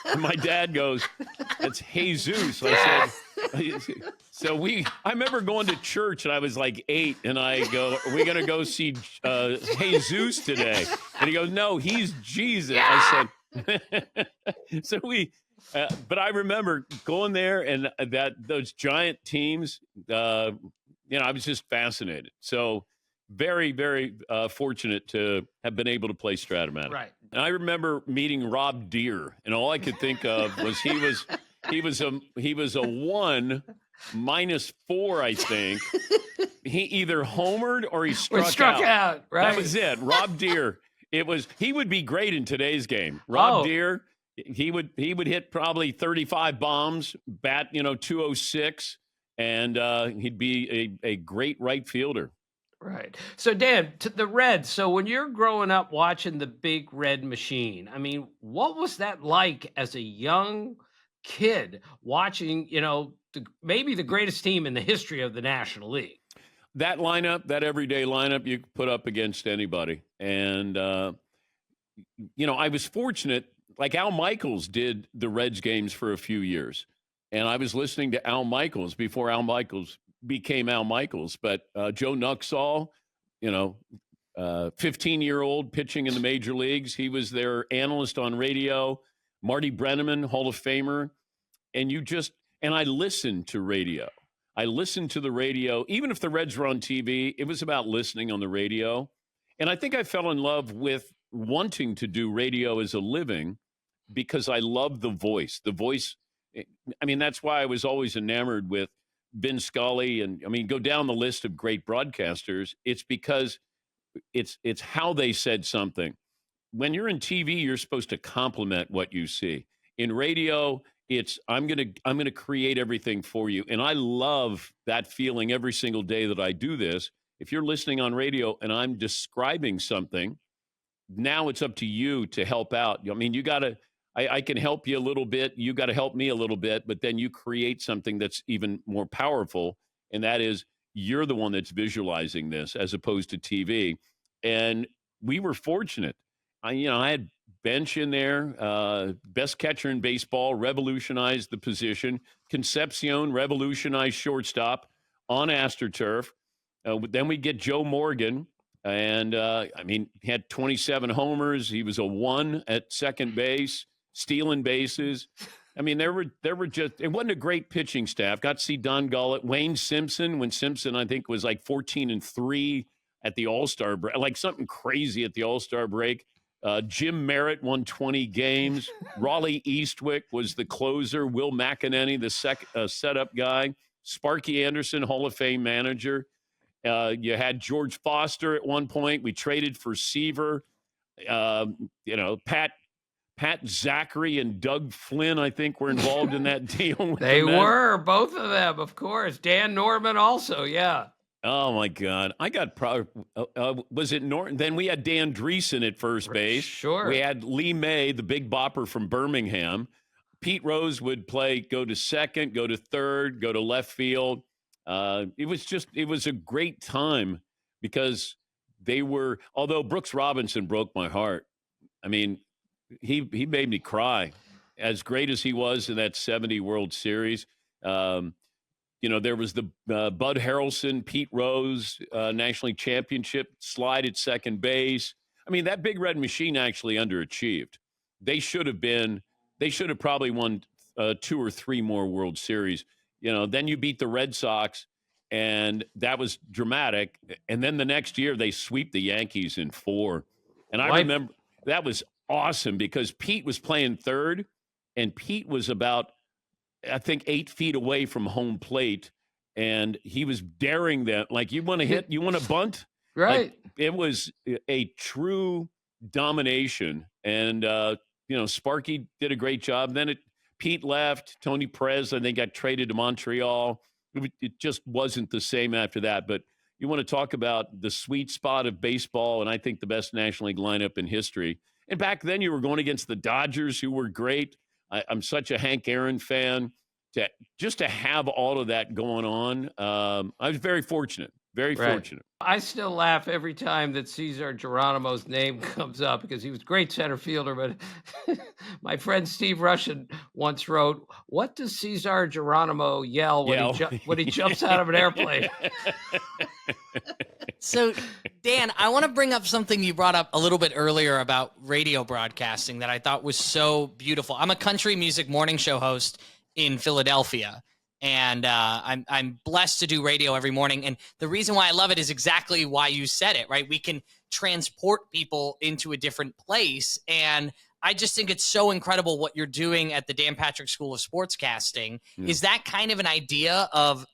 And my dad goes, "That's Jesus." I said, I remember going to church and I was like 8, and I go, "Are we going to go see Jesus today?" And he goes, "No, he's Jesus." Yeah! I said, but I remember going there, and those giant teams, I was just fascinated. So very, very fortunate to have been able to play Strat-O-Matic. Right. And I remember meeting Rob Deere, and all I could think of was he was a 1 -4, I think. He either homered or he struck out. Right. That was it. Rob Deere. He would be great in today's game. Rob Deere. He would hit probably 35 bombs, bat 206, and he'd be a great right fielder. Right. So, Dan, to the Reds. So, when you're growing up watching the Big Red Machine, I mean, what was that like as a young kid watching, maybe the greatest team in the history of the National League? That lineup, that everyday lineup, you could put up against anybody. And, I was fortunate. Like Al Michaels did the Reds games for a few years. And I was listening to Al Michaels before Al Michaels became Al Michaels. But Joe Nuxall, 15-year-old pitching in the major leagues. He was their analyst on radio. Marty Brennaman, Hall of Famer. And I listened to radio. I listened to the radio. Even if the Reds were on TV, it was about listening on the radio. And I think I fell in love with wanting to do radio as a living because I love the voice. The voice, that's why I was always enamored with Vin Scully, and go down the list of great broadcasters. It's because it's how they said something. When you're in TV, you're supposed to compliment what you see. In radio, it's I'm gonna create everything for you, and I love that feeling every single day that I do this. If you're listening on radio and I'm describing something, now it's up to you to help out. You gotta. I can help you a little bit. You got to help me a little bit, but then you create something that's even more powerful. And that is you're the one that's visualizing this as opposed to TV. And we were fortunate. I had Bench in there, best catcher in baseball, revolutionized the position. Concepcion revolutionized shortstop on AstroTurf. Then we get Joe Morgan. And, he had 27 homers. He was a 1 at second base. Stealing bases. There were just, it wasn't a great pitching staff. Got to see Don Gullett, Wayne Simpson, when Simpson, I think, was like 14-3 at the All-Star break, like something crazy at the All-Star break. Jim Merritt won 20 games. Raleigh Eastwick was the closer. Will McEnany, the setup guy. Sparky Anderson, Hall of Fame manager. You had George Foster at one point. We traded for Seaver. Pat Zachary and Doug Flynn, I think, were involved in that deal. They were, both of them, of course. Dan Norman also, yeah. Oh, my God. I got was it Norton? Then we had Dan Dreesen at first base. Sure. We had Lee May, the big bopper from Birmingham. Pete Rose would go to second, go to third, go to left field. It was a great time because although Brooks Robinson broke my heart. I mean, he made me cry. As great as he was in that 70 World Series. There was the Bud Harrelson, Pete Rose National League Championship slide at second base. I mean, that Big Red Machine actually underachieved. They should have probably won 2 or 3 more World Series. Then you beat the Red Sox, and that was dramatic. And then the next year they sweep the Yankees in 4. And I remember that was awesome because Pete was playing third, and Pete was about, I think, 8 feet away from home plate, and he was daring them. Like, you want to hit, you want to bunt? Right. Like, it was a true domination. And, Sparky did a great job. Then Pete left. Tony Perez, I think, got traded to Montreal. It just wasn't the same after that. But you want to talk about the sweet spot of baseball, and I think the best National League lineup in history. And back then you were going against the Dodgers, who were great. I'm such a Hank Aaron fan. To have all of that going on, I was very fortunate. Very fortunate. I still laugh every time that Cesar Geronimo's name comes up because he was a great center fielder. But my friend Steve Russian once wrote, "What does Cesar Geronimo yell when he jumps out of an airplane?" So, Dan, I want to bring up something you brought up a little bit earlier about radio broadcasting that I thought was so beautiful. I'm a country music morning show host in Philadelphia. And I'm blessed to do radio every morning. And the reason why I love it is exactly why you said it, right? We can transport people into a different place. And I just think it's so incredible what you're doing at the Dan Patrick School of Sportscasting. Is that kind of an idea of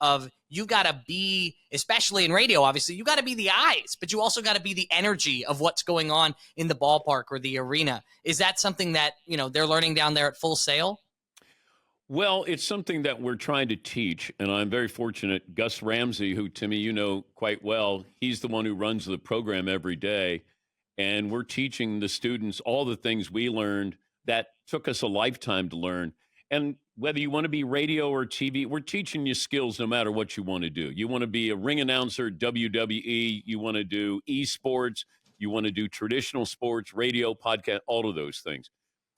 you got to be, especially in radio, obviously, you got to be the eyes, but you also got to be the energy of what's going on in the ballpark or the arena. Is that something that, they're learning down there at Full Sail? Well, it's something that we're trying to teach, and I'm very fortunate. Gus Ramsey, who, Timmy, you know quite well, he's the one who runs the program every day, and we're teaching the students all the things we learned that took us a lifetime to learn. And whether you want to be radio or TV, we're teaching you skills no matter what you want to do. You want to be a ring announcer, WWE, you want to do esports, you want to do traditional sports, radio, podcast, all of those things.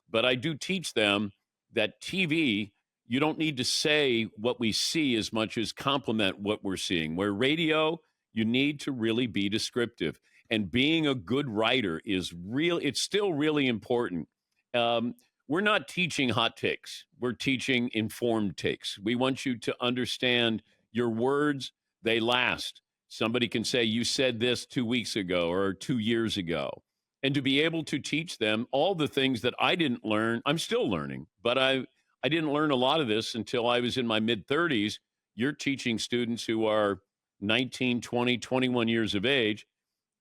But I do teach them that TV, you don't need to say what we see as much as compliment what we're seeing. Where radio, you need to really be descriptive. And being a good writer it's still really important. We're not teaching hot takes. We're teaching informed takes. We want you to understand your words, they last. Somebody can say, you said this 2 weeks ago or 2 years ago. And to be able to teach them all the things that I didn't learn, I'm still learning, but I didn't learn a lot of this until I was in my mid-30s. You're teaching students who are 19, 20, 21 years of age.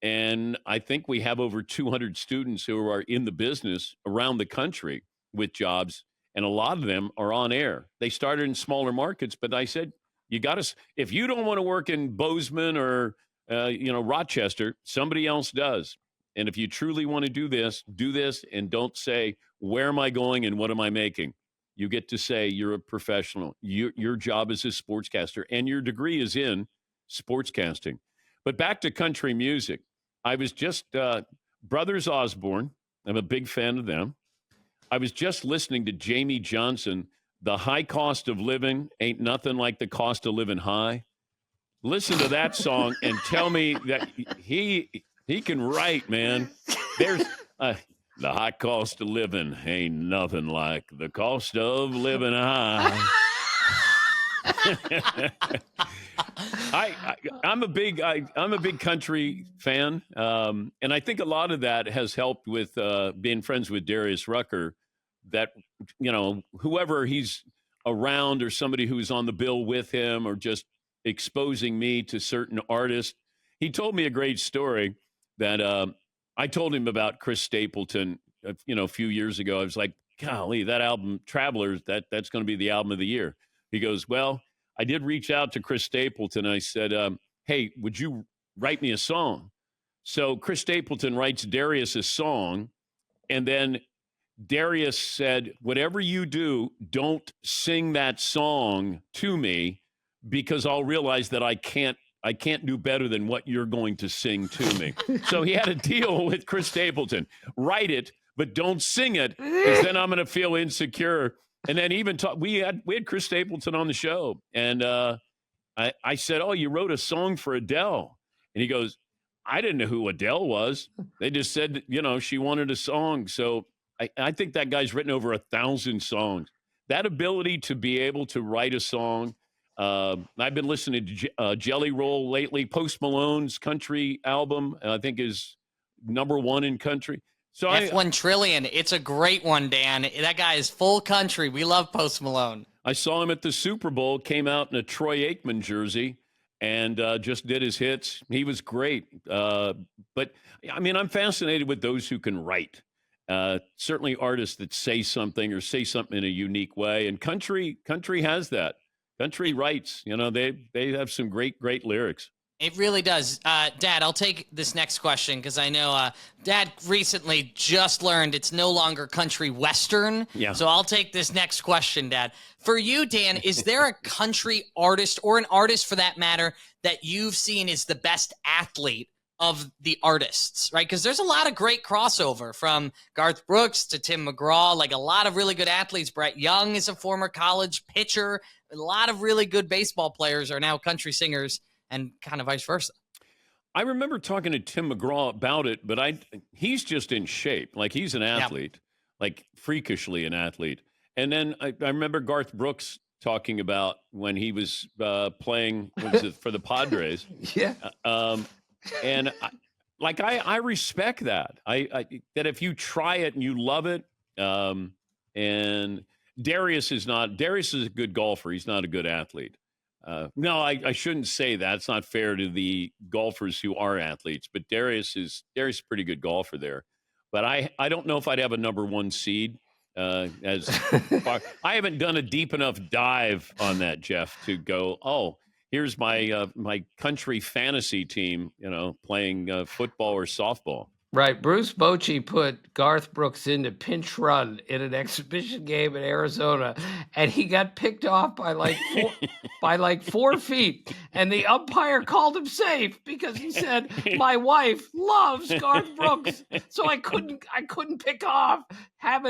And I think we have over 200 students who are in the business around the country with jobs. And a lot of them are on air. They started in smaller markets, but I said, if you don't want to work in Bozeman or, Rochester, somebody else does. And if you truly want to do this, and don't say, where am I going and what am I making? You get to say you're a professional. Your job is a sportscaster, and your degree is in sportscasting. But back to country music. I was just, Brothers Osborne, I'm a big fan of them. I was just listening to Jamie Johnson, The High Cost of Living Ain't Nothing Like the Cost of Living High. Listen to that song and tell me that he can write, man. There's the high cost of living ain't nothing like the cost of living high. I'm a big country fan, and I think a lot of that has helped with being friends with Darius Rucker. That whoever he's around or somebody who's on the bill with him or just exposing me to certain artists. He told me a great story that I told him about Chris Stapleton. A few years ago, I was like, "Golly, that album, Travelers, that's going to be the album of the year." He goes, "Well, I did reach out to Chris Stapleton. I said, hey, would you write me a song?" So Chris Stapleton writes Darius a song, and then Darius said, "Whatever you do, don't sing that song to me because I'll realize that I can't do better than what you're going to sing to me." So he had a deal with Chris Stapleton. Write it, but don't sing it because then I'm going to feel insecure. And then even we had Chris Stapleton on the show, and I said, "Oh, you wrote a song for Adele," and he goes, "I didn't know who Adele was. They just said she wanted a song." So I think that guy's written over 1,000 songs. That ability to be able to write a song. I've been listening to Jelly Roll lately. Post Malone's country album, I think, is #1 in country. So F1 Trillion. It's a great one, Dan. That guy is full country. We love Post Malone. I saw him at the Super Bowl, came out in a Troy Aikman jersey, and just did his hits. He was great. But, I mean, I'm fascinated with those who can write. Certainly artists that say something in a unique way. And country has that. Country writes. They have some great lyrics. It really does. Dad, I'll take this next question because I know Dad recently just learned it's no longer country western. Yeah. So I'll take this next question, Dad. For you, Dan, is there a country artist or an artist for that matter that you've seen is the best athlete of the artists, right? Because there's a lot of great crossover from Garth Brooks to Tim McGraw, like a lot of really good athletes. Brett Young is a former college pitcher. A lot of really good baseball players are now country singers, and kind of vice versa. I remember talking to Tim McGraw about it, but he's just in shape. Like he's an athlete, like freakishly an athlete. And then I remember Garth Brooks talking about when he was playing for the Padres. Yeah. And I respect that. That if you try it and you love it, and Darius is a good golfer. He's not a good athlete. No, I shouldn't say that. It's not fair to the golfers who are athletes, but Darius is a pretty good golfer there. But I don't know if I'd have a #1 seed. As far, I haven't done a deep enough dive on that, Jeff, to go, oh, here's my my country fantasy team, playing football or softball. Right. Bruce Bochy put Garth Brooks into pinch run in an exhibition game in Arizona, and he got picked off by like 4 feet. And the umpire called him safe because he said, "My wife loves Garth Brooks, so I couldn't have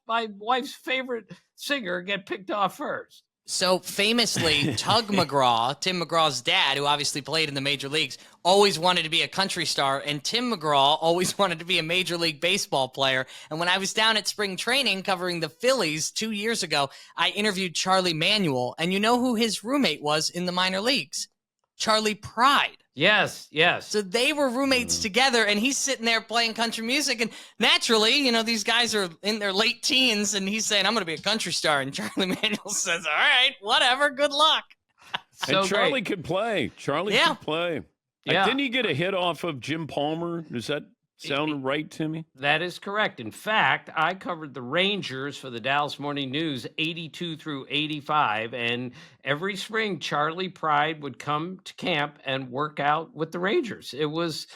my wife's favorite singer get picked off first." So famously, Tug McGraw, Tim McGraw's dad, who obviously played in the major leagues, always wanted to be a country star, and Tim McGraw always wanted to be a Major League Baseball player. And when I was down at spring training covering the Phillies 2 years ago, I interviewed Charlie Manuel, and you know who his roommate was in the minor leagues? Charlie Pride. Yes. So they were roommates together, and he's sitting there playing country music. And naturally, these guys are in their late teens, and he's saying, "I'm going to be a country star." And Charlie Manuel says, "All right, whatever, good luck." And Charlie could play. Could play. Yeah. Didn't he get a hit off of Jim Palmer? Does that sound right to me? That is correct. In fact, I covered the Rangers for the Dallas Morning News 82 through 85, and every spring Charlie Pride would come to camp and work out with the Rangers. It was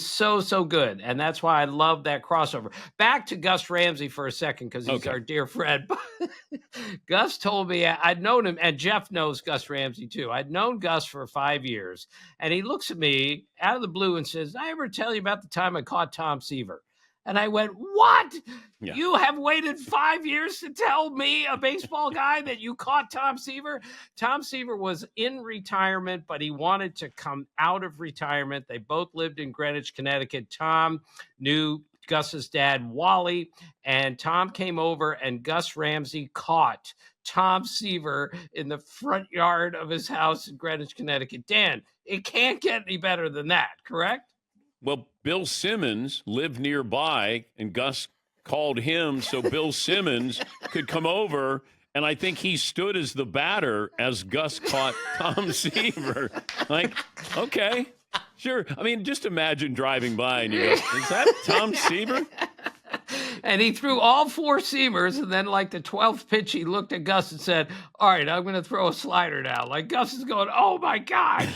so good, and that's why I love that crossover. Back to Gus Ramsey for a second because he's our dear friend. Gus told me I'd known him, and Jeff knows Gus Ramsey too. I'd known Gus for 5 years, and he looks at me out of the blue and says, "Did I ever tell you about the time I caught Tom Seaver?" And I went, "What? Yeah. You have waited 5 years to tell me, a baseball guy, that you caught Tom Seaver?" Tom Seaver was in retirement, but he wanted to come out of retirement. They both lived in Greenwich, Connecticut. Tom knew Gus's dad, Wally, and Tom came over, and Gus Ramsey caught Tom Seaver in the front yard of his house in Greenwich, Connecticut. Dan, it can't get any better than that, correct? Well, Bill Simmons lived nearby, and Gus called him so Bill Simmons could come over, and I think he stood as the batter as Gus caught Tom Seaver. Like, okay, sure. I mean, just imagine driving by and you go, is that Tom Seaver? And he threw all 4 seamers, and then like the 12th pitch, he looked at Gus and said, all right, I'm going to throw a slider now. Like Gus is going, oh my God,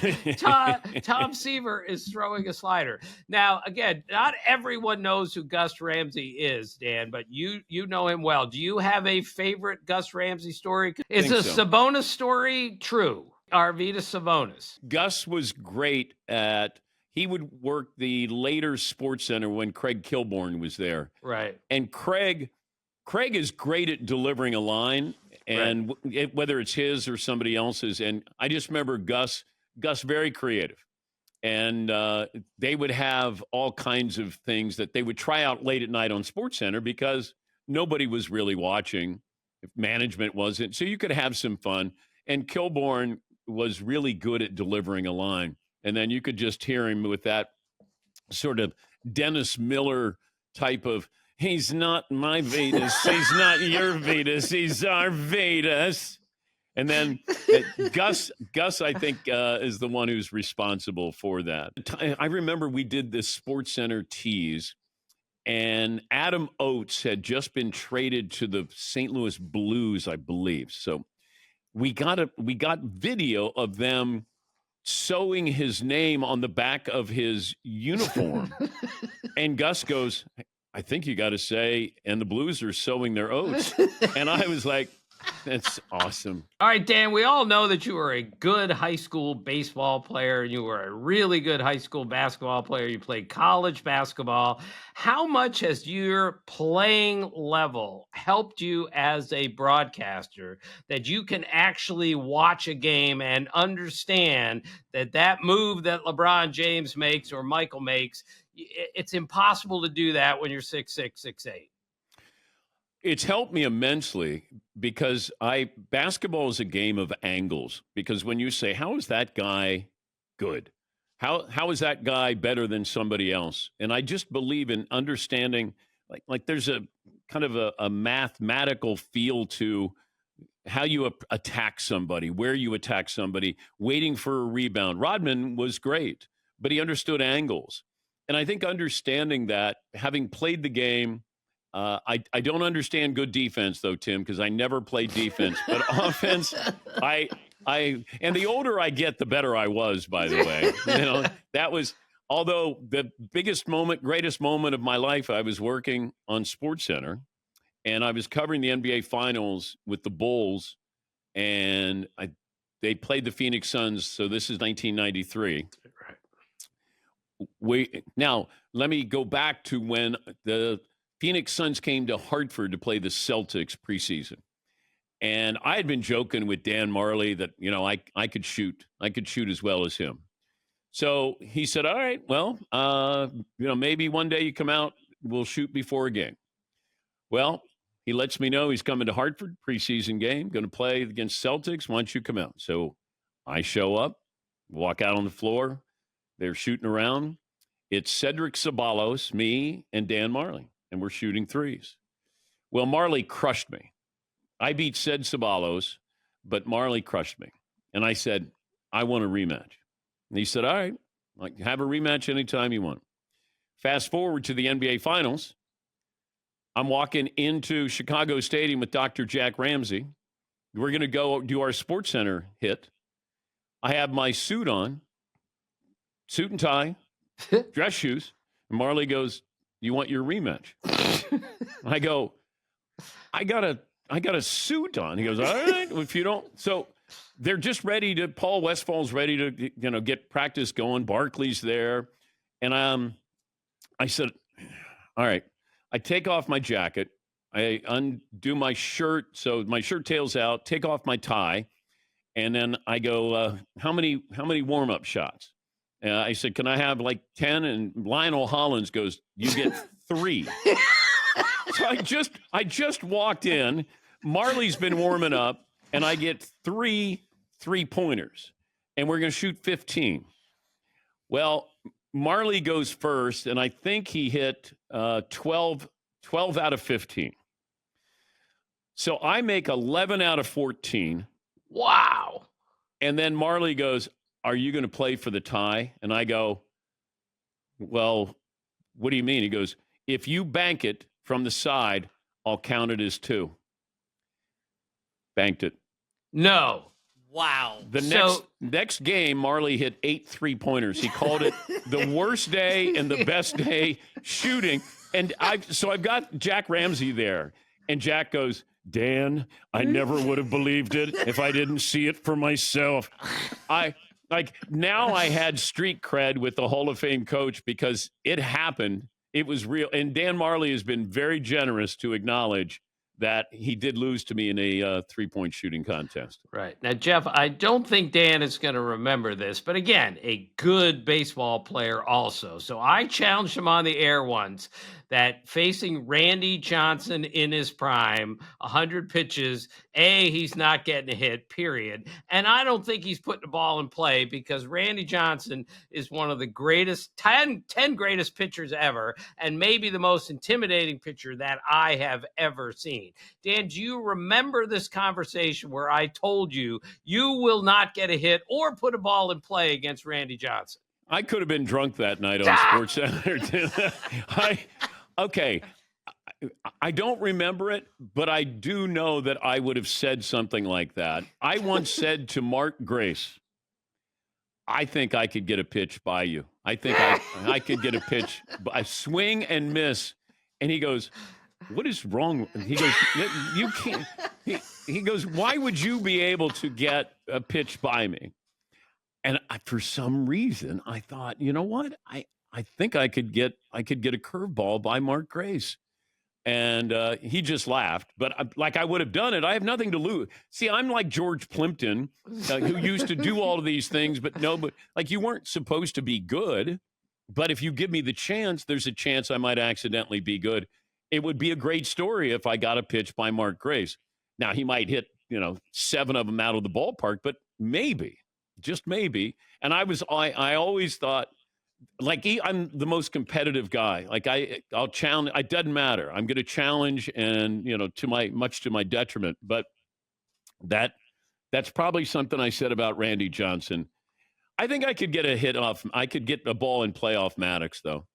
Tom Seaver is throwing a slider. Now, again, not everyone knows who Gus Ramsey is, Dan, but you know him well. Do you have a favorite Gus Ramsey story? Is the Sabonis story true? Arvydas Sabonis. Gus was great at... He would work the later Sports Center when Craig Kilborn was there. Right. And Craig is great at delivering a line, and whether it's his or somebody else's. And I just remember Gus very creative. And they would have all kinds of things that they would try out late at night on Sports Center because nobody was really watching. If management wasn't. So you could have some fun. And Kilborn was really good at delivering a line. And then you could just hear him with that sort of Dennis Miller type of, he's not my Vedas, he's not your Vedas, he's our Vedas. And then Gus, I think, is the one who's responsible for that. I remember we did this Sports Center tease, and Adam Oates had just been traded to the St. Louis Blues, I believe. So we got video of them sewing his name on the back of his uniform. And Gus goes, I think you got to say, and the Blues are sewing their oats. And I was like, that's awesome. All right, Dan, we all know that you were a good high school baseball player. You were a really good high school basketball player. You played college basketball. How much has your playing level helped you as a broadcaster that you can actually watch a game and understand that move that LeBron James makes or Michael makes, it's impossible to do that when you're 6'6", 6'8"? It's helped me immensely because basketball is a game of angles. Because when you say, how is that guy good? How is that guy better than somebody else? And I just believe in understanding, like there's a kind of a mathematical feel to how you attack somebody, where you attack somebody, waiting for a rebound. Rodman was great, but he understood angles. And I think understanding that, having played the game, I don't understand good defense, though, Tim, because I never played defense. But offense, and the older I get, the better I was, by the way. That was, although the greatest moment of my life, I was working on Sports Center, and I was covering the NBA Finals with the Bulls, and they played the Phoenix Suns, so this is 1993. Now, let me go back to when the Phoenix Suns came to Hartford to play the Celtics preseason. And I had been joking with Dan Marley that, I could shoot. I could shoot as well as him. So he said, all right, well, maybe one day you come out, we'll shoot before a game. Well, he lets me know he's coming to Hartford, preseason game, going to play against Celtics. Why don't you come out? So I show up, walk out on the floor. They're shooting around. It's Cedric Ceballos, me, and Dan Marley. And we're shooting threes. Well, Marley crushed me. I beat Ced Ceballos, but Marley crushed me. And I said, I want a rematch. And he said, all right, have a rematch anytime you want. Fast forward to the NBA Finals. I'm walking into Chicago Stadium with Dr. Jack Ramsey. We're going to go do our Sports Center hit. I have my suit on, suit and tie, dress shoes. And Marley goes, you want your rematch? I go, I got a suit on. He goes, all right, if you don't. So they're just ready to, Paul Westfall's ready to, get practice going. Barkley's there. And I said, all right, I take off my jacket. I undo my shirt. So my shirt tails out, take off my tie. And then I go, how many warm-up shots? I said, can I have like 10? And Lionel Hollins goes, you get 3. So I just walked in. Marley's been warming up, and I get 3 3-pointers, and we're going to shoot 15. Well, Marley goes first, and I think he hit 12 out of 15. So I make 11 out of 14. Wow. And then Marley goes, "Are you going to play for the tie?" And I go, "Well, what do you mean?" He goes, "If you bank it from the side, I'll count it as 2. Banked it. No. Wow. The next game, Marley hit 8 3-pointers. He called it the worst day and the best day shooting. And I've got Jack Ramsey there. And Jack goes, "Dan, I never would have believed it if I didn't see it for myself." Now I had street cred with the Hall of Fame coach because it happened. It was real. And Dan Marley has been very generous to acknowledge that he did lose to me in a 3-point shooting contest. Right. Now, Jeff, I don't think Dan is going to remember this, but again, a good baseball player also. So I challenged him on the air once that facing Randy Johnson in his prime, 100 pitches, he's not getting a hit, period. And I don't think he's putting the ball in play because Randy Johnson is one of the greatest, 10 greatest pitchers ever, and maybe the most intimidating pitcher that I have ever seen. Dan, do you remember this conversation where I told you you will not get a hit or put a ball in play against Randy Johnson? I could have been drunk that night on Sports Center. Okay. I don't remember it, but I do know that I would have said something like that. I once said to Mark Grace, "I think I could get a pitch by you. I think I could get a pitch, I swing and miss." And he goes, "What is wrong?" He goes, "You can't." He goes, "Why would you be able to get a pitch by me?" And for some reason, I thought, you know what? I think I could get a curveball by Mark Grace. And he just laughed. But I would have done it. I have nothing to lose. See, I'm like George Plimpton, who used to do all of these things, but you weren't supposed to be good. But if you give me the chance, there's a chance I might accidentally be good. It would be a great story if I got a pitch by Mark Grace. Now, he might hit, 7 of them out of the ballpark, but maybe, just maybe. And I always thought, I'm the most competitive guy. I'll challenge. It doesn't matter. I'm going to challenge, and much to my detriment. But that's probably something I said about Randy Johnson. I think I could get a hit off. I could get a ball and play off Maddox, though.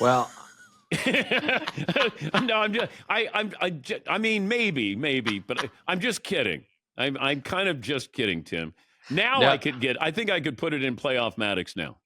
Well, no, I mean, maybe, but I'm just kidding. I'm kind of just kidding, Tim. Now I think I could put it in playoff Maddox now.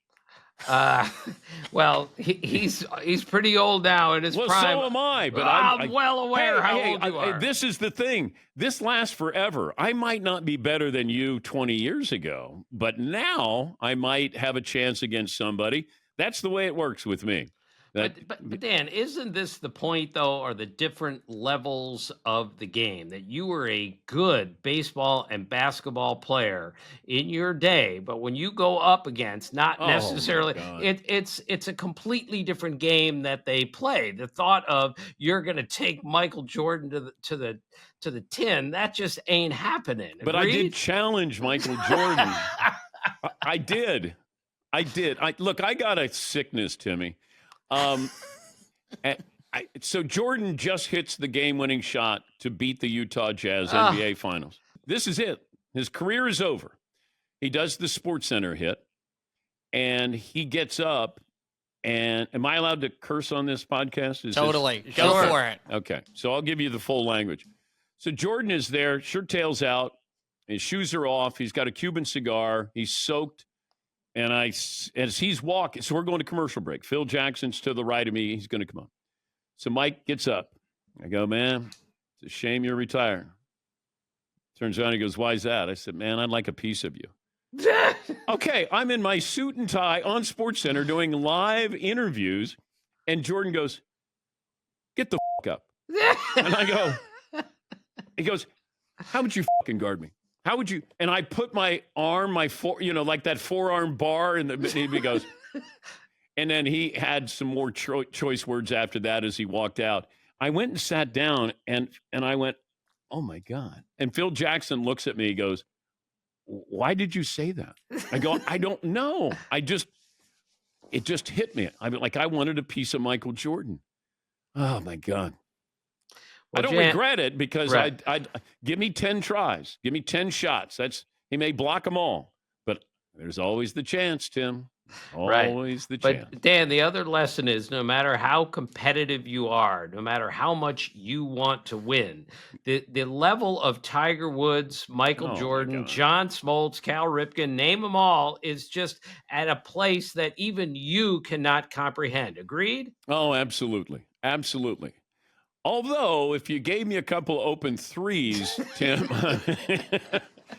Well, he's pretty old now in his prime. Well, so am I, but I'm well aware how old you are. This is the thing. This lasts forever. I might not be better than you 20 years ago, but now I might have a chance against somebody. That's the way it works with me. But Dan, isn't this the point, though, or the different levels of the game, that you were a good baseball and basketball player in your day, but when you go up against, not necessarily, it's a completely different game that they play. The thought of you're going to take Michael Jordan to the 10, that just ain't happening. But Agreed? I did challenge Michael Jordan. I did. Look, I got a sickness, Timmy. So Jordan just hits the game-winning shot to beat the Utah Jazz NBA Finals. This is it. His career is over. He does the SportsCenter hit, and he gets up. And am I allowed to curse on this podcast? Totally. Go for it. Okay, so I'll give you the full language. So Jordan is there, shirt tails out, his shoes are off, he's got a Cuban cigar, he's soaked. And as he's walking, so we're going to commercial break. Phil Jackson's to the right of me. He's going to come on. So Mike gets up. I go, "Man, it's a shame you're retiring." Turns around, he goes, "Why is that?" I said, "Man, I'd like a piece of you." Okay, I'm in my suit and tie on SportsCenter doing live interviews. And Jordan goes, "Get the up." And I go, he goes, "How would you guard me? How would you?" And I put my arm, like that forearm bar, and he goes, And then he had some more choice words after that as he walked out. I went and sat down, and I went, oh, my God. And Phil Jackson looks at me. He goes, why did you say that? I go, I don't know. It just hit me. I mean, like I wanted a piece of Michael Jordan. Oh, my God. Well, I don't regret it because right. I'd give me 10 tries. Give me 10 shots. He may block them all. But there's always the chance, Tim. Always the chance. But Dan, the other lesson is no matter how competitive you are, no matter how much you want to win, the level of Tiger Woods, Michael Jordan, John Smoltz, Cal Ripken, name them all, is just at a place that even you cannot comprehend. Agreed? Oh, absolutely. Absolutely. Although, if you gave me a couple open threes, Tim,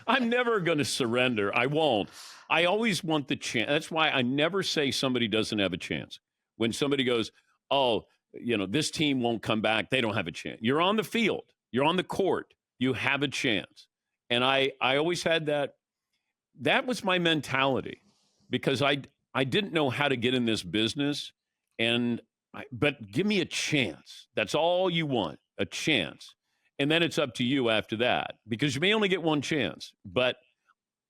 I'm never going to surrender. I won't. I always want the chance. That's why I never say somebody doesn't have a chance. When somebody goes, oh, this team won't come back, they don't have a chance. You're on the field. You're on the court. You have a chance. And I always had that. That was my mentality because I didn't know how to get in this business. But give me a chance. That's all you want, a chance. And then it's up to you after that because you may only get one chance. But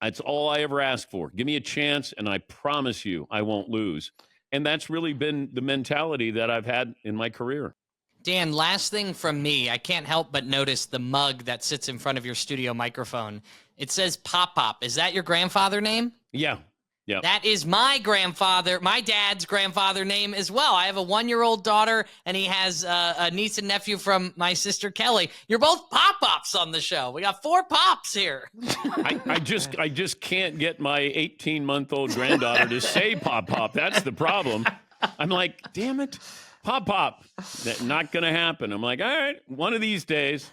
that's all I ever ask for. Give me a chance, and I promise you I won't lose. And that's really been the mentality that I've had in my career. Dan, last thing from me. I can't help but notice the mug that sits in front of your studio microphone. It says Pop Pop. Is that your grandfather name? Yeah. Yeah. That is my dad's grandfather name as well. I have a 1-year-old daughter, and he has a niece and nephew from my sister Kelly. You're both pop-ups on the show. We got 4 pops here. I just can't get my 18-month-old granddaughter to say pop-pop. That's the problem. I'm like, damn it. Pop. Not going to happen. I'm like, all right, one of these days.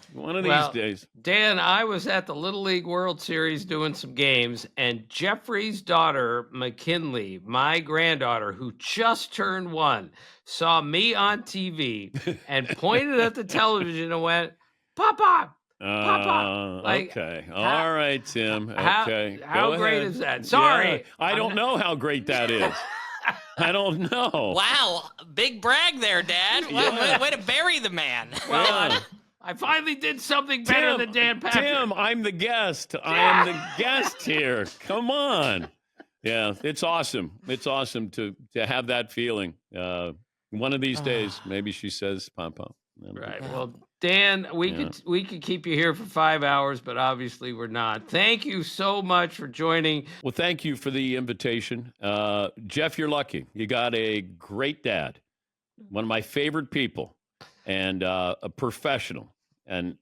Dan, I was at the Little League World Series doing some games, and Jeffrey's daughter, McKinley, my granddaughter, who just turned 1, saw me on TV and pointed at the television and went, Pop. Okay. All right, Tim. Okay. How great is that? Sorry. Yeah, I don't know how great that is. I don't know. Wow. Big brag there, Dad. Yeah. Way to bury the man. Well, I finally did something better than Dan Patrick. Tim, I'm the guest. I am the guest here. Come on. Yeah, it's awesome. It's awesome to have that feeling. One of these days, maybe she says pop. Right. Well, Dan, we could keep you here for 5 hours, but obviously we're not. Thank you so much for joining. Well, thank you for the invitation. Jeff, you're lucky. You got a great dad, one of my favorite people, and a professional. And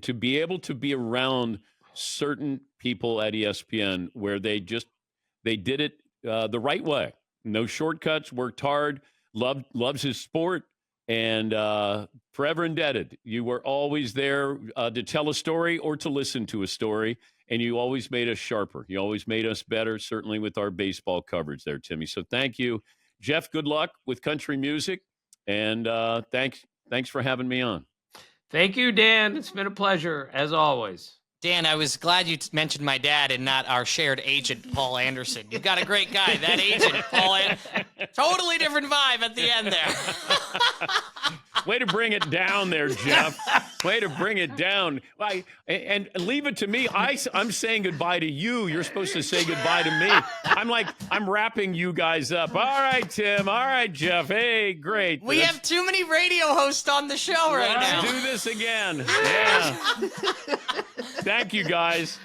to be able to be around certain people at ESPN where they did it the right way. No shortcuts, worked hard, loves his sport. And forever indebted. You were always there to tell a story or to listen to a story, and you always made us sharper. You always made us better, certainly with our baseball coverage there, Timmy. So thank you. Jeff, good luck with country music, and thanks for having me on. Thank you, Dan. It's been a pleasure, as always. Dan, I was glad you mentioned my dad and not our shared agent, Paul Anderson. You've got a great guy, that agent, Paul Anderson. Totally different vibe at the end there. Way to bring it down there, Jeff. Way to bring it down. And leave it to me. I'm saying goodbye to you. You're supposed to say goodbye to me. I'm wrapping you guys up. All right, Tim. All right, Jeff. Hey, great. We have too many radio hosts on the show right now. Let's do this again. Yeah. Thank you, guys.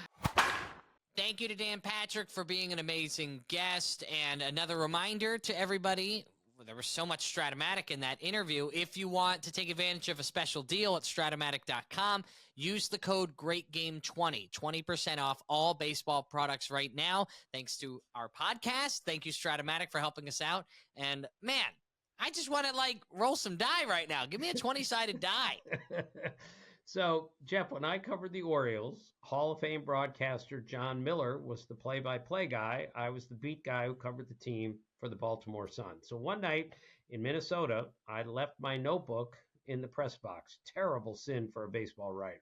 Thank you to Dan Patrick for being an amazing guest. And another reminder to everybody, there was so much Strat-O-Matic in that interview. If you want to take advantage of a special deal at Strat-O-Matic.com, use the code GreatGame20. 20% off all baseball products right now. Thanks to our podcast. Thank you, Strat-O-Matic, for helping us out. And, man, I just want to, roll some die right now. Give me a 20-sided die. So, Jeff, when I covered the Orioles, Hall of Fame broadcaster John Miller was the play-by-play guy. I was the beat guy who covered the team for the Baltimore Sun. So one night in Minnesota, I left my notebook in the press box. Terrible sin for a baseball writer.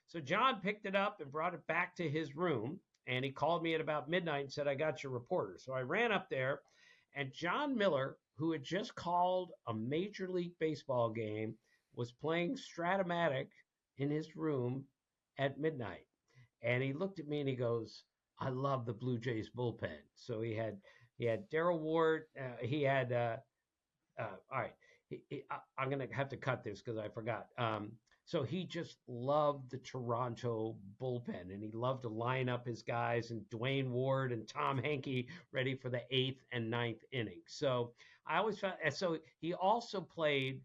So John picked it up and brought it back to his room, and he called me at about midnight and said, I got your reporter. So I ran up there, And John Miller, who had just called a Major League Baseball game, was playing Strat-O-Matic in his room at midnight. And he looked at me and he goes, I love the Blue Jays bullpen. So he had Darrell Ward. All right. I'm going to have to cut this because I forgot. So he just loved the Toronto bullpen, and he loved to line up his guys and Dwayne Ward and Tom Henke ready for the 8th and 9th inning. So I always found, so he also played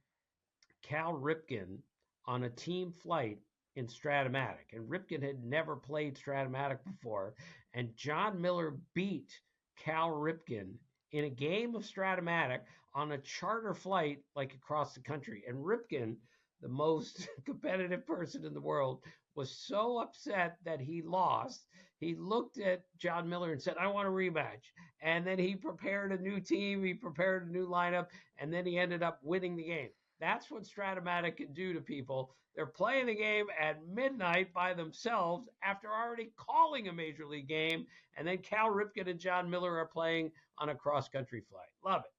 Cal Ripken on a team flight in Strat-O-Matic, and Ripken had never played Strat-O-Matic before, and John Miller beat Cal Ripken in a game of Strat-O-Matic on a charter flight like across the country. And Ripken, the most competitive person in the world, was so upset that he lost. He looked at John Miller and said, I want a rematch. And then he prepared a new team, he prepared a new lineup, and then he ended up winning the game. That's what Strat-O-Matic can do to people. They're playing the game at midnight by themselves after already calling a major league game. And then Cal Ripken and John Miller are playing on a cross-country flight. Love it.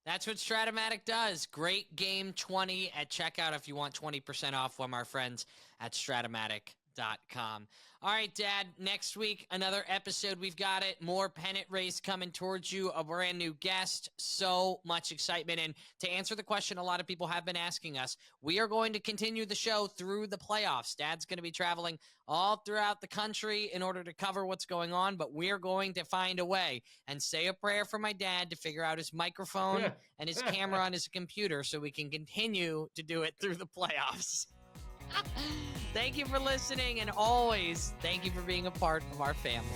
That's what Strat-O-Matic does. Great game 20 at checkout if you want 20% off from our friends at Strat-O-Matic.com. All right, Dad, next week, another episode. We've got it. More pennant race coming towards you, a brand new guest. So much excitement. And to answer the question a lot of people have been asking us, we are going to continue the show through the playoffs. Dad's going to be traveling all throughout the country in order to cover what's going on, but we're going to find a way and say a prayer for my dad to figure out his microphone and his camera on his computer so we can continue to do it through the playoffs. Thank you for listening, and always thank you for being a part of our family.